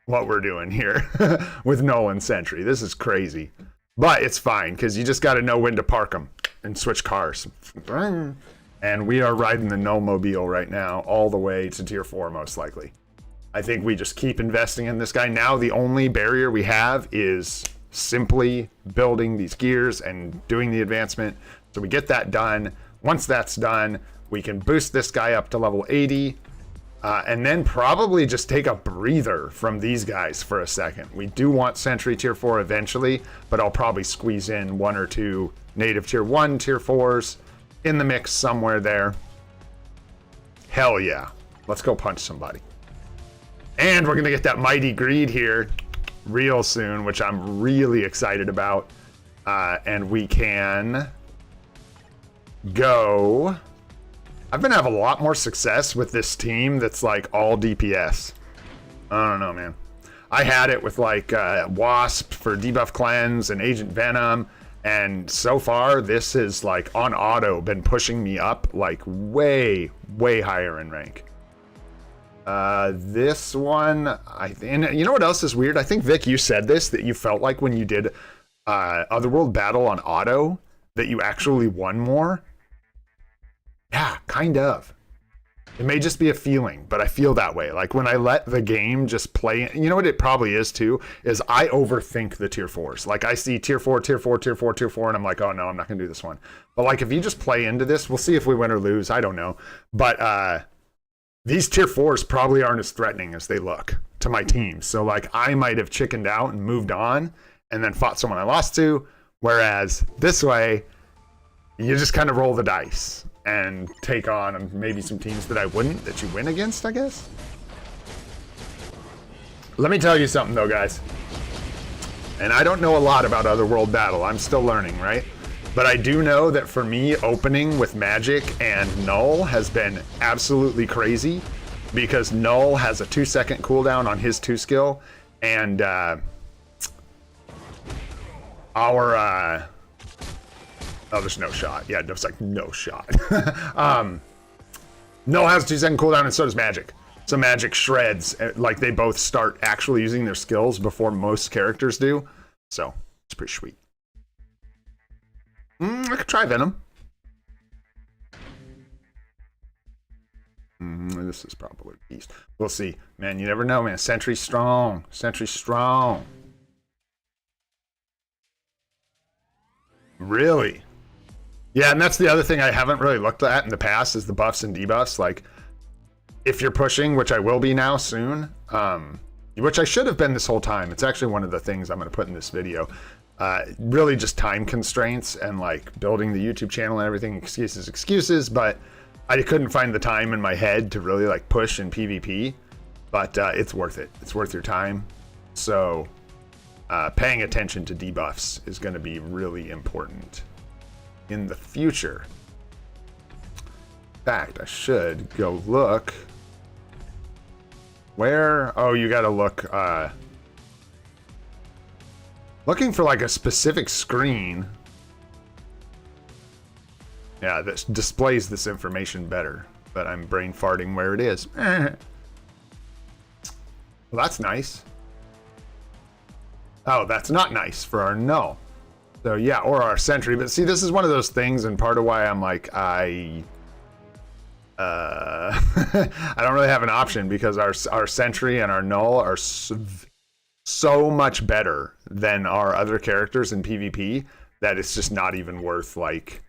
what we're doing here with Knull and Sentry. This is crazy. But it's fine, because you just got to know when to park them and switch cars. And we are riding the Knull mobile right now all the way to tier 4, most likely. I think we just keep investing in this guy. Now the only barrier we have is simply building these gears and doing the advancement. So we get that done. Once that's done, we can boost this guy up to level 80. And then probably just take a breather from these guys for a second. We do want Sentry tier 4 eventually, but I'll probably squeeze in 1 or 2 native tier 1, tier 4s in the mix somewhere there. Hell yeah. Let's go punch somebody. And we're going to get that Mighty Greed here real soon, which I'm really excited about. And we can go... I've been having a lot more success with this team that's like all DPS. I don't know, man. I had it with like Wasp for debuff cleanse and Agent Venom, and so far this has like on auto been pushing me up like way higher in rank. This one, and you know what else is weird? I think Vic, you said this, that you felt like when you did Otherworld Battle on auto that you actually won more. Yeah, kind of. It may just be a feeling, but I feel that way. Like when I let the game just play, you know what it probably is too, is I overthink the tier 4s. Like I see tier 4, tier 4, tier 4, tier 4, and I'm like, oh no, I'm not gonna do this one. But like if you just play into this, we'll see if we win or lose, I don't know. But these tier 4s probably aren't as threatening as they look to my team. So like I might have chickened out and moved on and then fought someone I lost to, whereas this way, you just kind of roll the dice and take on maybe some teams that I wouldn't, that you win against, I guess. Let me tell you something though, guys. And I don't know a lot about Otherworld Battle. I'm still learning, right? But I do know that for me, opening with Magic and Knull has been absolutely crazy because Knull has a 2-second cooldown on his 2 skill, and oh, there's no shot. Yeah, there's like no shot. Knull has a 2-second cooldown, and so does Magic. So Magic shreds, like they both start actually using their skills before most characters do. So it's pretty sweet. I could try Venom. This is probably Beast. We'll see. Man, you never know, man. Sentry's strong. Sentry's strong. Really? Yeah, and that's the other thing I haven't really looked at in the past is the buffs and debuffs. Like, if you're pushing, which I will be now soon, which I should have been this whole time. It's actually one of the things I'm going to put in this video. Really just time constraints and like building the YouTube channel and everything. Excuses, but I couldn't find the time in my head to really like push in PvP. But it's worth it. It's worth your time. So paying attention to debuffs is going to be really important in the future. In fact, I should go look. Where? Oh, you got to look. Looking for like a specific screen. Yeah, that displays this information better. But I'm brain farting where it is. Well, that's nice. Oh, that's not nice for our Knull. So yeah, or our sentry. But see, this is one of those things, and part of why I'm like, I don't really have an option, because our sentry and our Knull are so much better than our other characters in PvP that it's just not even worth like,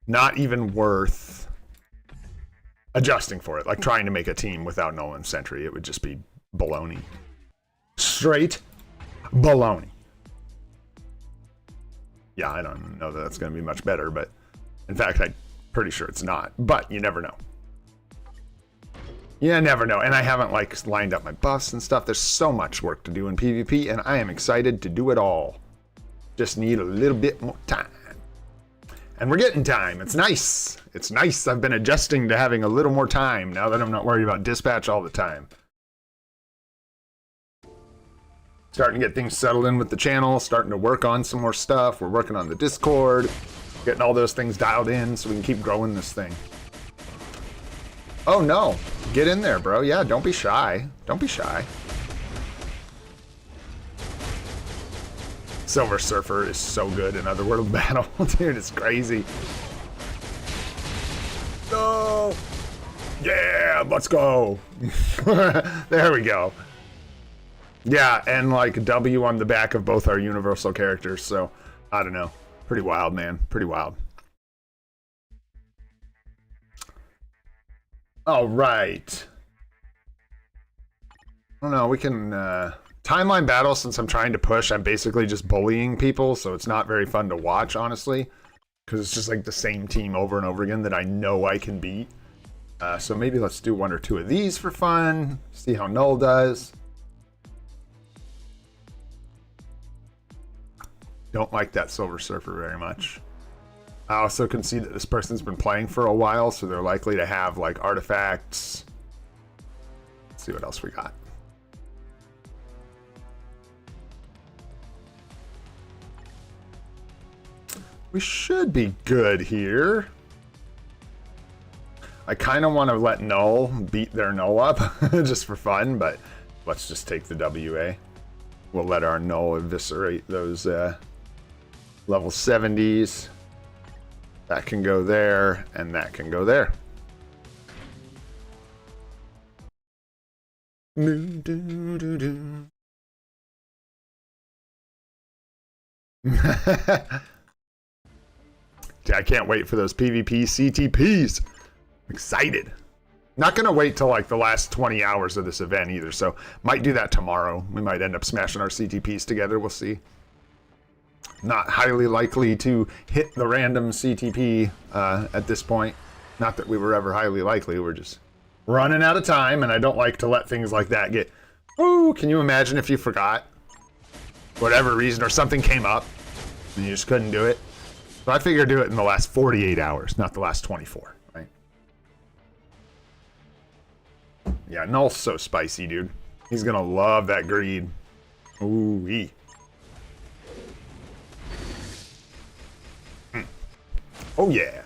not even worth adjusting for it. Like trying to make a team without Knull and sentry, it would just be baloney. Straight baloney. Yeah, I don't know that that's going to be much better, but in fact, I'm pretty sure it's not. But you never know. You never know. And I haven't like lined up my buffs and stuff. There's so much work to do in PvP, and I am excited to do it all. Just need a little bit more time. And we're getting time. It's nice. It's nice. I've been adjusting to having a little more time now that I'm not worried about dispatch all the time. Starting to get things settled in with the channel, starting to work on some more stuff. We're working on the Discord, getting all those things dialed in so we can keep growing this thing. Oh no, get in there, bro. Yeah, don't be shy. Don't be shy. Silver Surfer is so good in Otherworld Battle. Dude, it's crazy. No. Yeah, let's go. There we go. Yeah, and like W on the back of both our universal characters, so I don't know. Pretty wild, man. Pretty wild. All right. I don't know, we can timeline battle. Since I'm trying to push, I'm basically just bullying people, so it's not very fun to watch, honestly, because it's just like the same team over and over again that I know I can beat. So maybe let's do one or two of these for fun, see how Knull does. Don't like that Silver Surfer very much. I also can see that this person's been playing for a while, so they're likely to have like artifacts. Let's see what else we got. We should be good here. I kind of want to let Knull beat their Knull up just for fun, but let's just take the WA. We'll let our Knull eviscerate those level 70s. That can go there, and that can go there. I can't wait for those PvP CTPs. I'm excited. Not gonna wait till like the last 20 hours of this event either, so might do that tomorrow. We might end up smashing our CTPs together, we'll see. Not highly likely to hit the random CTP at this point. Not that we were ever highly likely, we're just running out of time, and I don't like to let things like that get... Ooh, can you imagine if you forgot? For whatever reason, or something came up, and you just couldn't do it? So I figure do it in the last 48 hours, not the last 24, right? Yeah, Knull's so spicy, dude. He's gonna love that greed. Ooh-wee. Oh yeah.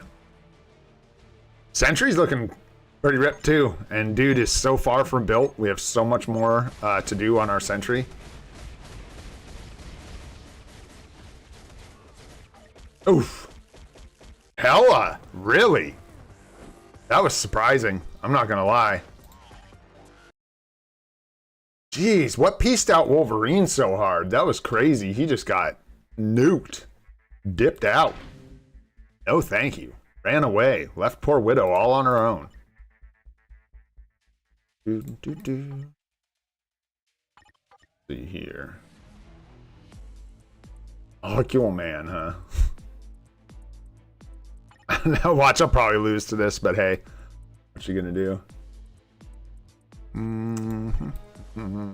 Sentry's looking pretty ripped too, and dude is so far from built. We have so much more to do on our sentry. Oof. Hella, really? That was surprising. I'm not gonna lie. Jeez, what pieced out Wolverine so hard? That was crazy. He just got nuked. Dipped out. No thank you. Ran away. Left poor Widow all on her own. See here. Oh, cool man, huh? Watch, I'll probably lose to this, but hey. What you gonna do? I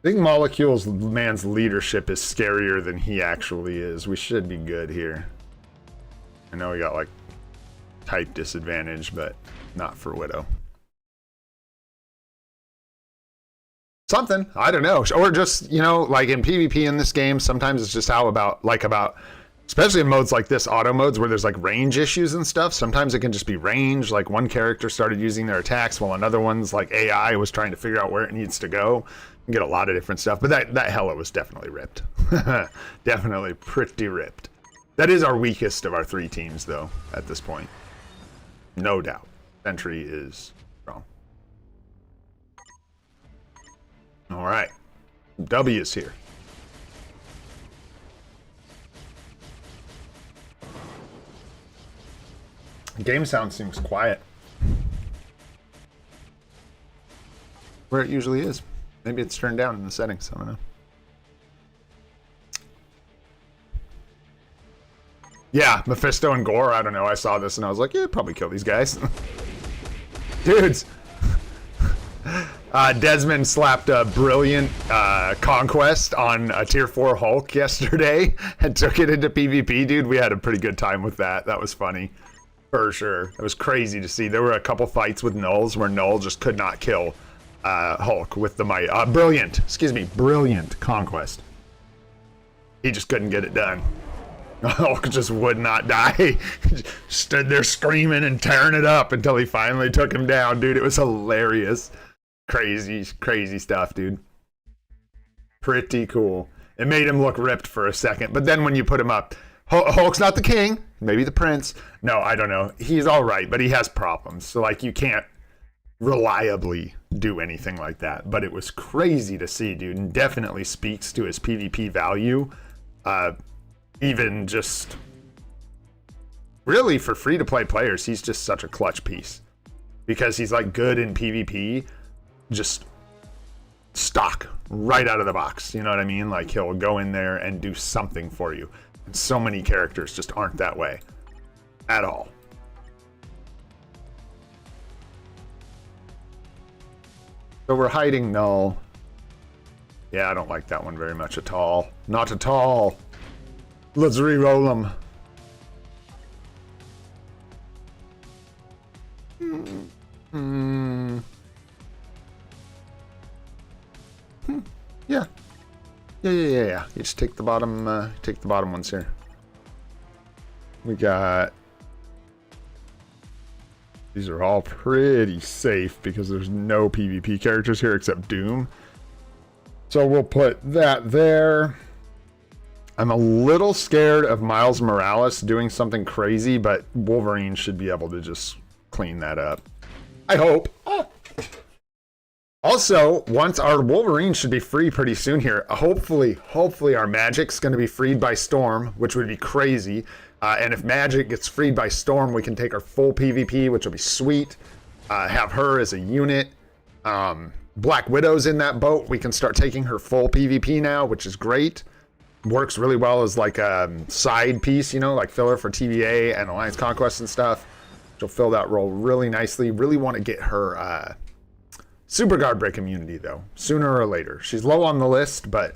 think Molecule's man's leadership is scarier than he actually is. We should be good here. I know we got like type disadvantage, but not for Widow. Something, I don't know. Or just, you know, like in PvP in this game, sometimes it's just how about, especially in modes like this, auto modes where there's like range issues and stuff. Sometimes it can just be range. Like one character started using their attacks while another one's like AI was trying to figure out where it needs to go. You get a lot of different stuff, but that Hela was definitely ripped. Definitely pretty ripped. That is our weakest of our three teams though, at this point. No doubt. Sentry is strong. All right, W is here. Game sound seems quiet. Where it usually is. Maybe it's turned down in the settings, I don't know. Yeah, Mephisto and Gore, I don't know. I saw this and I was like, yeah, probably kill these guys. Dudes. Desmond slapped a brilliant conquest on a tier 4 Hulk yesterday and took it into PvP, dude. We had a pretty good time with that. That was funny. For sure. It was crazy to see. There were a couple fights with Knulls where Knull just could not kill Hulk with the might. Brilliant conquest. He just couldn't get it done. Hulk just would not die. Stood there screaming and tearing it up until he finally took him down, dude. It was hilarious. Crazy stuff, dude. Pretty cool. It made him look ripped for a second, but then when you put him up, Hulk's not the king, maybe the prince. No, I don't know. He's all right, but he has problems. So like you can't reliably do anything like that. But it was crazy to see, dude, and definitely speaks to his PvP value. Even just really for free-to-play players, he's just such a clutch piece because he's like good in PvP. Just stock right out of the box. You know what I mean? Like he'll go in there and do something for you. And so many characters just aren't that way at all. So we're hiding Knull. Yeah, I don't like that one very much at all. Not at all. Let's re-roll them. Yeah. You just take the bottom ones here. We got. These are all pretty safe because there's no PvP characters here except Doom. So we'll put that there. I'm a little scared of Miles Morales doing something crazy, but Wolverine should be able to just clean that up. I hope. Oh. Also, once our Wolverine should be free pretty soon here. Hopefully our Magic's going to be freed by Storm, which would be crazy. And if Magic gets freed by Storm, we can take our full PvP, which will be sweet. Have her as a unit. Black Widow's in that boat. We can start taking her full PvP now, which is great. Works really well as like a side piece, you know, like filler for TVA and Alliance Conquest and stuff. She'll fill that role really nicely. Really want to get her Super Guard Break immunity, though, sooner or later. She's low on the list, but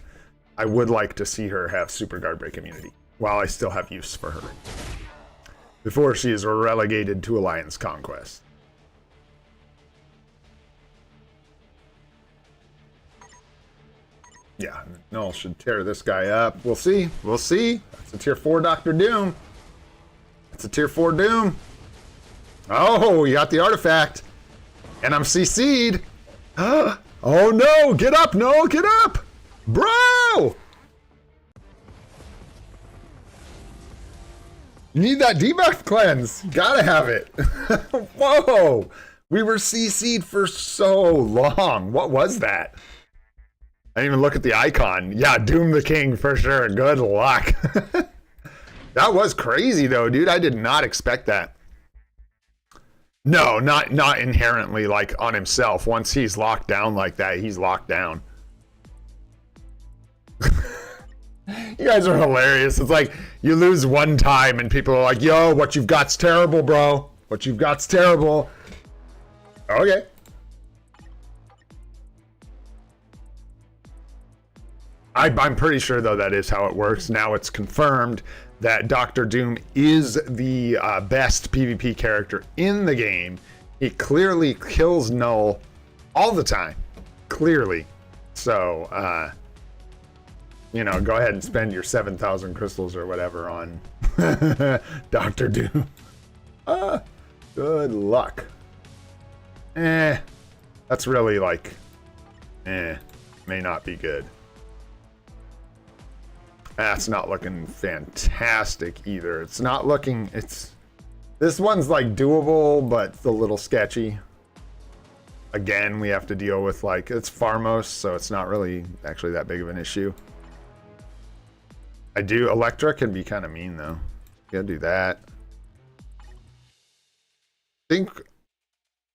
I would like to see her have Super Guard Break immunity while I still have use for her before she is relegated to Alliance Conquest. Yeah, Knull should tear this guy up. We'll see. That's a tier 4 Dr. Doom. That's a tier 4 Doom. Oh, you got the artifact. And I'm CC'd. Oh no, get up, Knull, get up. Bro! You need that debuff cleanse. Gotta have it. Whoa! We were CC'd for so long. What was that? I didn't even look at the icon. Yeah, Doom the King for sure. Good luck. That was crazy though, dude. I did not expect that. No, not inherently like on himself. Once he's locked down like that, he's locked down. You guys are hilarious. It's like you lose one time and people are like, yo, what you've got's terrible, bro. What you've got's terrible. Okay. I'm pretty sure, though, that is how it works. Now it's confirmed that Dr. Doom is the best PvP character in the game. He clearly kills Knull all the time. Clearly. So, you know, go ahead and spend your 7,000 crystals or whatever on Dr. Doom. Good luck. That's really like, may not be good. That's not looking fantastic either. It's not looking, this one's like doable, but it's a little sketchy. Again, we have to deal with like, it's Farmos, so it's not really actually that big of an issue. Electra can be kind of mean though. Gotta do that.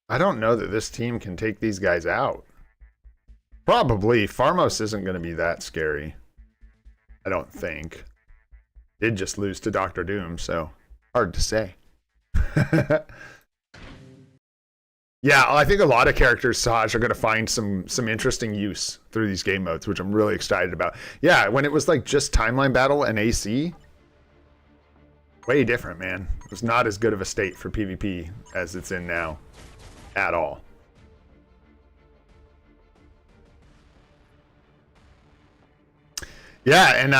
I don't know that this team can take these guys out. Probably. Farmos isn't going to be that scary. I don't think. Did just lose to Dr. Doom, so hard to say. Yeah, I think a lot of characters, Saj, are going to find some interesting use through these game modes, which I'm really excited about. Yeah, when it was like just timeline battle and AC, way different, man. It was not as good of a state for PvP as it's in now at all. Yeah, and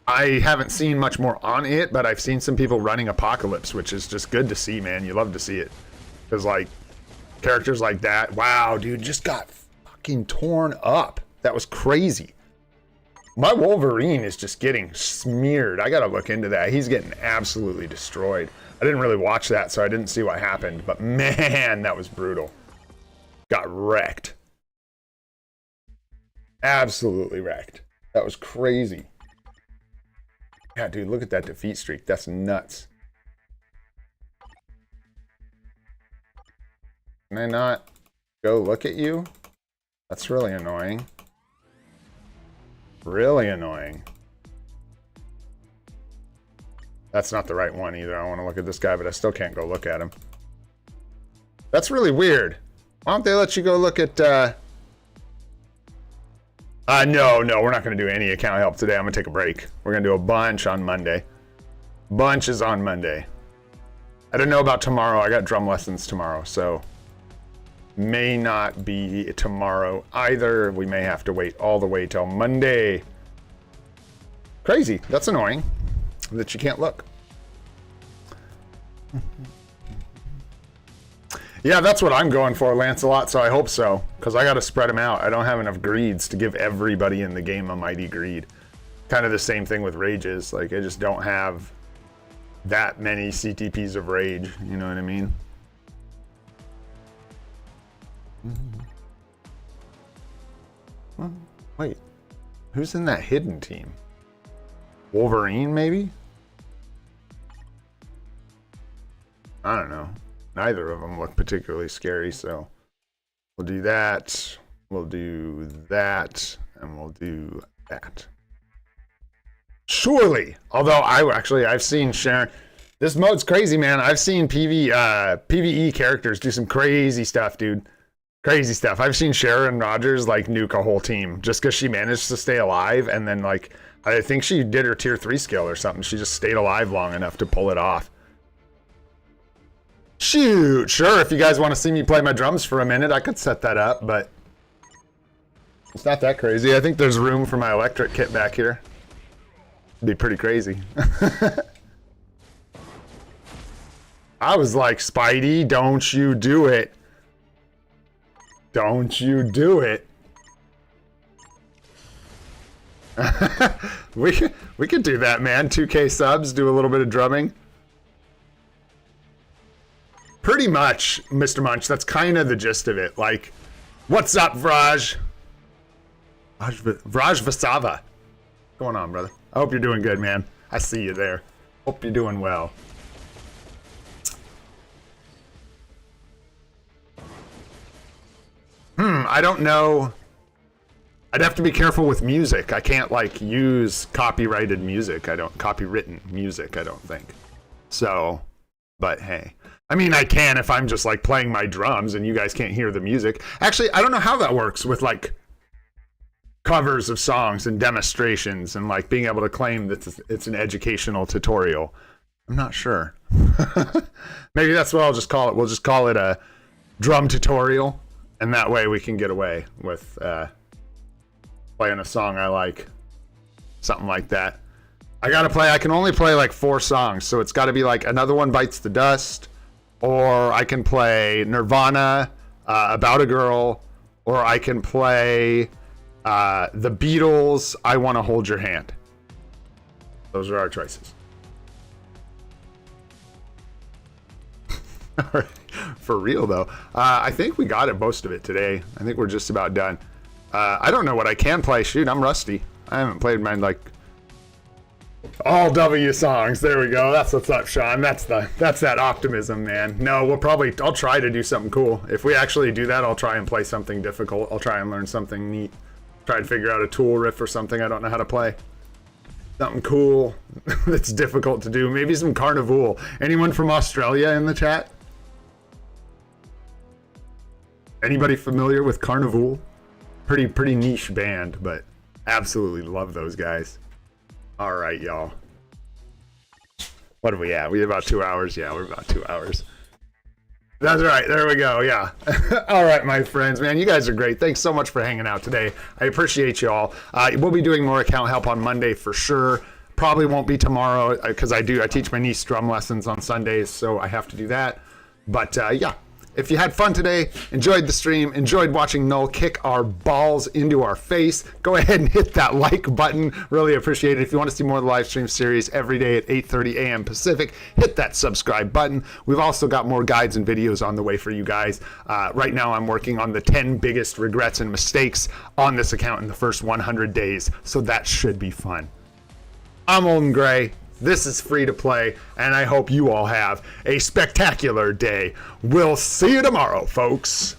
I haven't seen much more on it, but I've seen some people running Apocalypse, which is just good to see, man. You love to see it. Because, like, characters like that, wow, dude, just got fucking torn up. That was crazy. My Wolverine is just getting smeared. I gotta look into that. He's getting absolutely destroyed. I didn't really watch that, so I didn't see what happened. But, man, that was brutal. Got wrecked. Absolutely wrecked. That was crazy. Yeah, dude, look at that defeat streak. That's nuts. Can I not go look at you? That's really annoying. Really annoying. That's not the right one either. I want to look at this guy, but I still can't go look at him. That's really weird. Why don't they let you go look at... No, we're not going to do any account help today. I'm going to take a break. We're going to do a bunch on Monday. Bunch is on Monday. I don't know about tomorrow. I got drum lessons tomorrow, so may not be tomorrow either. We may have to wait all the way till Monday. Crazy. That's annoying that you can't look. Yeah, that's what I'm going for, Lancelot, so I hope so. Because I got to spread them out. I don't have enough greeds to give everybody in the game a mighty greed. Kind of the same thing with rages. Like, I just don't have that many CTPs of rage. You know what I mean? Well, wait. Who's in that hidden team? Wolverine, maybe? I don't know. Neither of them look particularly scary, so we'll do that, we'll do that, and we'll do that. Surely! Although I've seen Sharon. This mode's crazy, man. I've seen PvE characters do some crazy stuff, dude. Crazy stuff. I've seen Sharon Rogers like nuke a whole team just because she managed to stay alive, and then like I think she did her tier 3 skill or something. She just stayed alive long enough to pull it off. Shoot, sure, if you guys want to see me play my drums for a minute, I could set that up, but it's not that crazy. I think there's room for my electric kit back here. It'd be pretty crazy. I was like, Spidey, don't you do it. Don't you do it. we could do that, man. 2K subs, do a little bit of drumming. Pretty much, Mr. Munch, that's kind of the gist of it. Like, what's up, Vraj? Vraj Vasava. What's going on, brother? I hope you're doing good, man. I see you there. Hope you're doing well. I don't know. I'd have to be careful with music. I can't, like, use copyrighted music. Copywritten music, I don't think. So, but hey. I mean, I can if I'm just like playing my drums and you guys can't hear the music. Actually, I don't know how that works with like covers of songs and demonstrations and like being able to claim that it's an educational tutorial. I'm not sure. Maybe that's what I'll just call it. We'll just call it a drum tutorial, and that way we can get away with playing a song I like. Something like that. I can only play like 4 songs, so it's got to be like Another One Bites the Dust, or I can play Nirvana, About a Girl, or I can play The Beatles, I Want to Hold Your Hand. Those are our choices. All right. For real, though. I think we got it, most of it today. I think we're just about done. I don't know what I can play. Shoot, I'm rusty. I haven't played mine like all W songs. There we go. That's what's up, Sean. That's that optimism, man. No, I'll try to do something cool. If we actually do that, I'll try and play something difficult. I'll try and learn something neat. Try and figure out a tool riff or something I don't know how to play. Something cool that's difficult to do. Maybe some Carnival. Anyone from Australia in the chat? Anybody familiar with Carnival? Pretty niche band, but absolutely love those guys. All right, y'all. What are we at? We have about 2 hours? Yeah, we're about 2 hours. That's right. There we go. Yeah. All right, my friends, man, you guys are great. Thanks so much for hanging out today. I appreciate you all. We'll be doing more account help on Monday for sure. Probably won't be tomorrow because I teach my niece drum lessons on Sundays, so I have to do that. But yeah. If you had fun today, enjoyed the stream, enjoyed watching Knull kick our balls into our face, go ahead and hit that like button. Really appreciate it. If you want to see more of the live stream series every day at 8:30 a.m. Pacific, hit that subscribe button. We've also got more guides and videos on the way for you guys. Right now, I'm working on the 10 biggest regrets and mistakes on this account in the first 100 days, so that should be fun. I'm Old and Gray. This is free to play, and I hope you all have a spectacular day. We'll see you tomorrow, folks.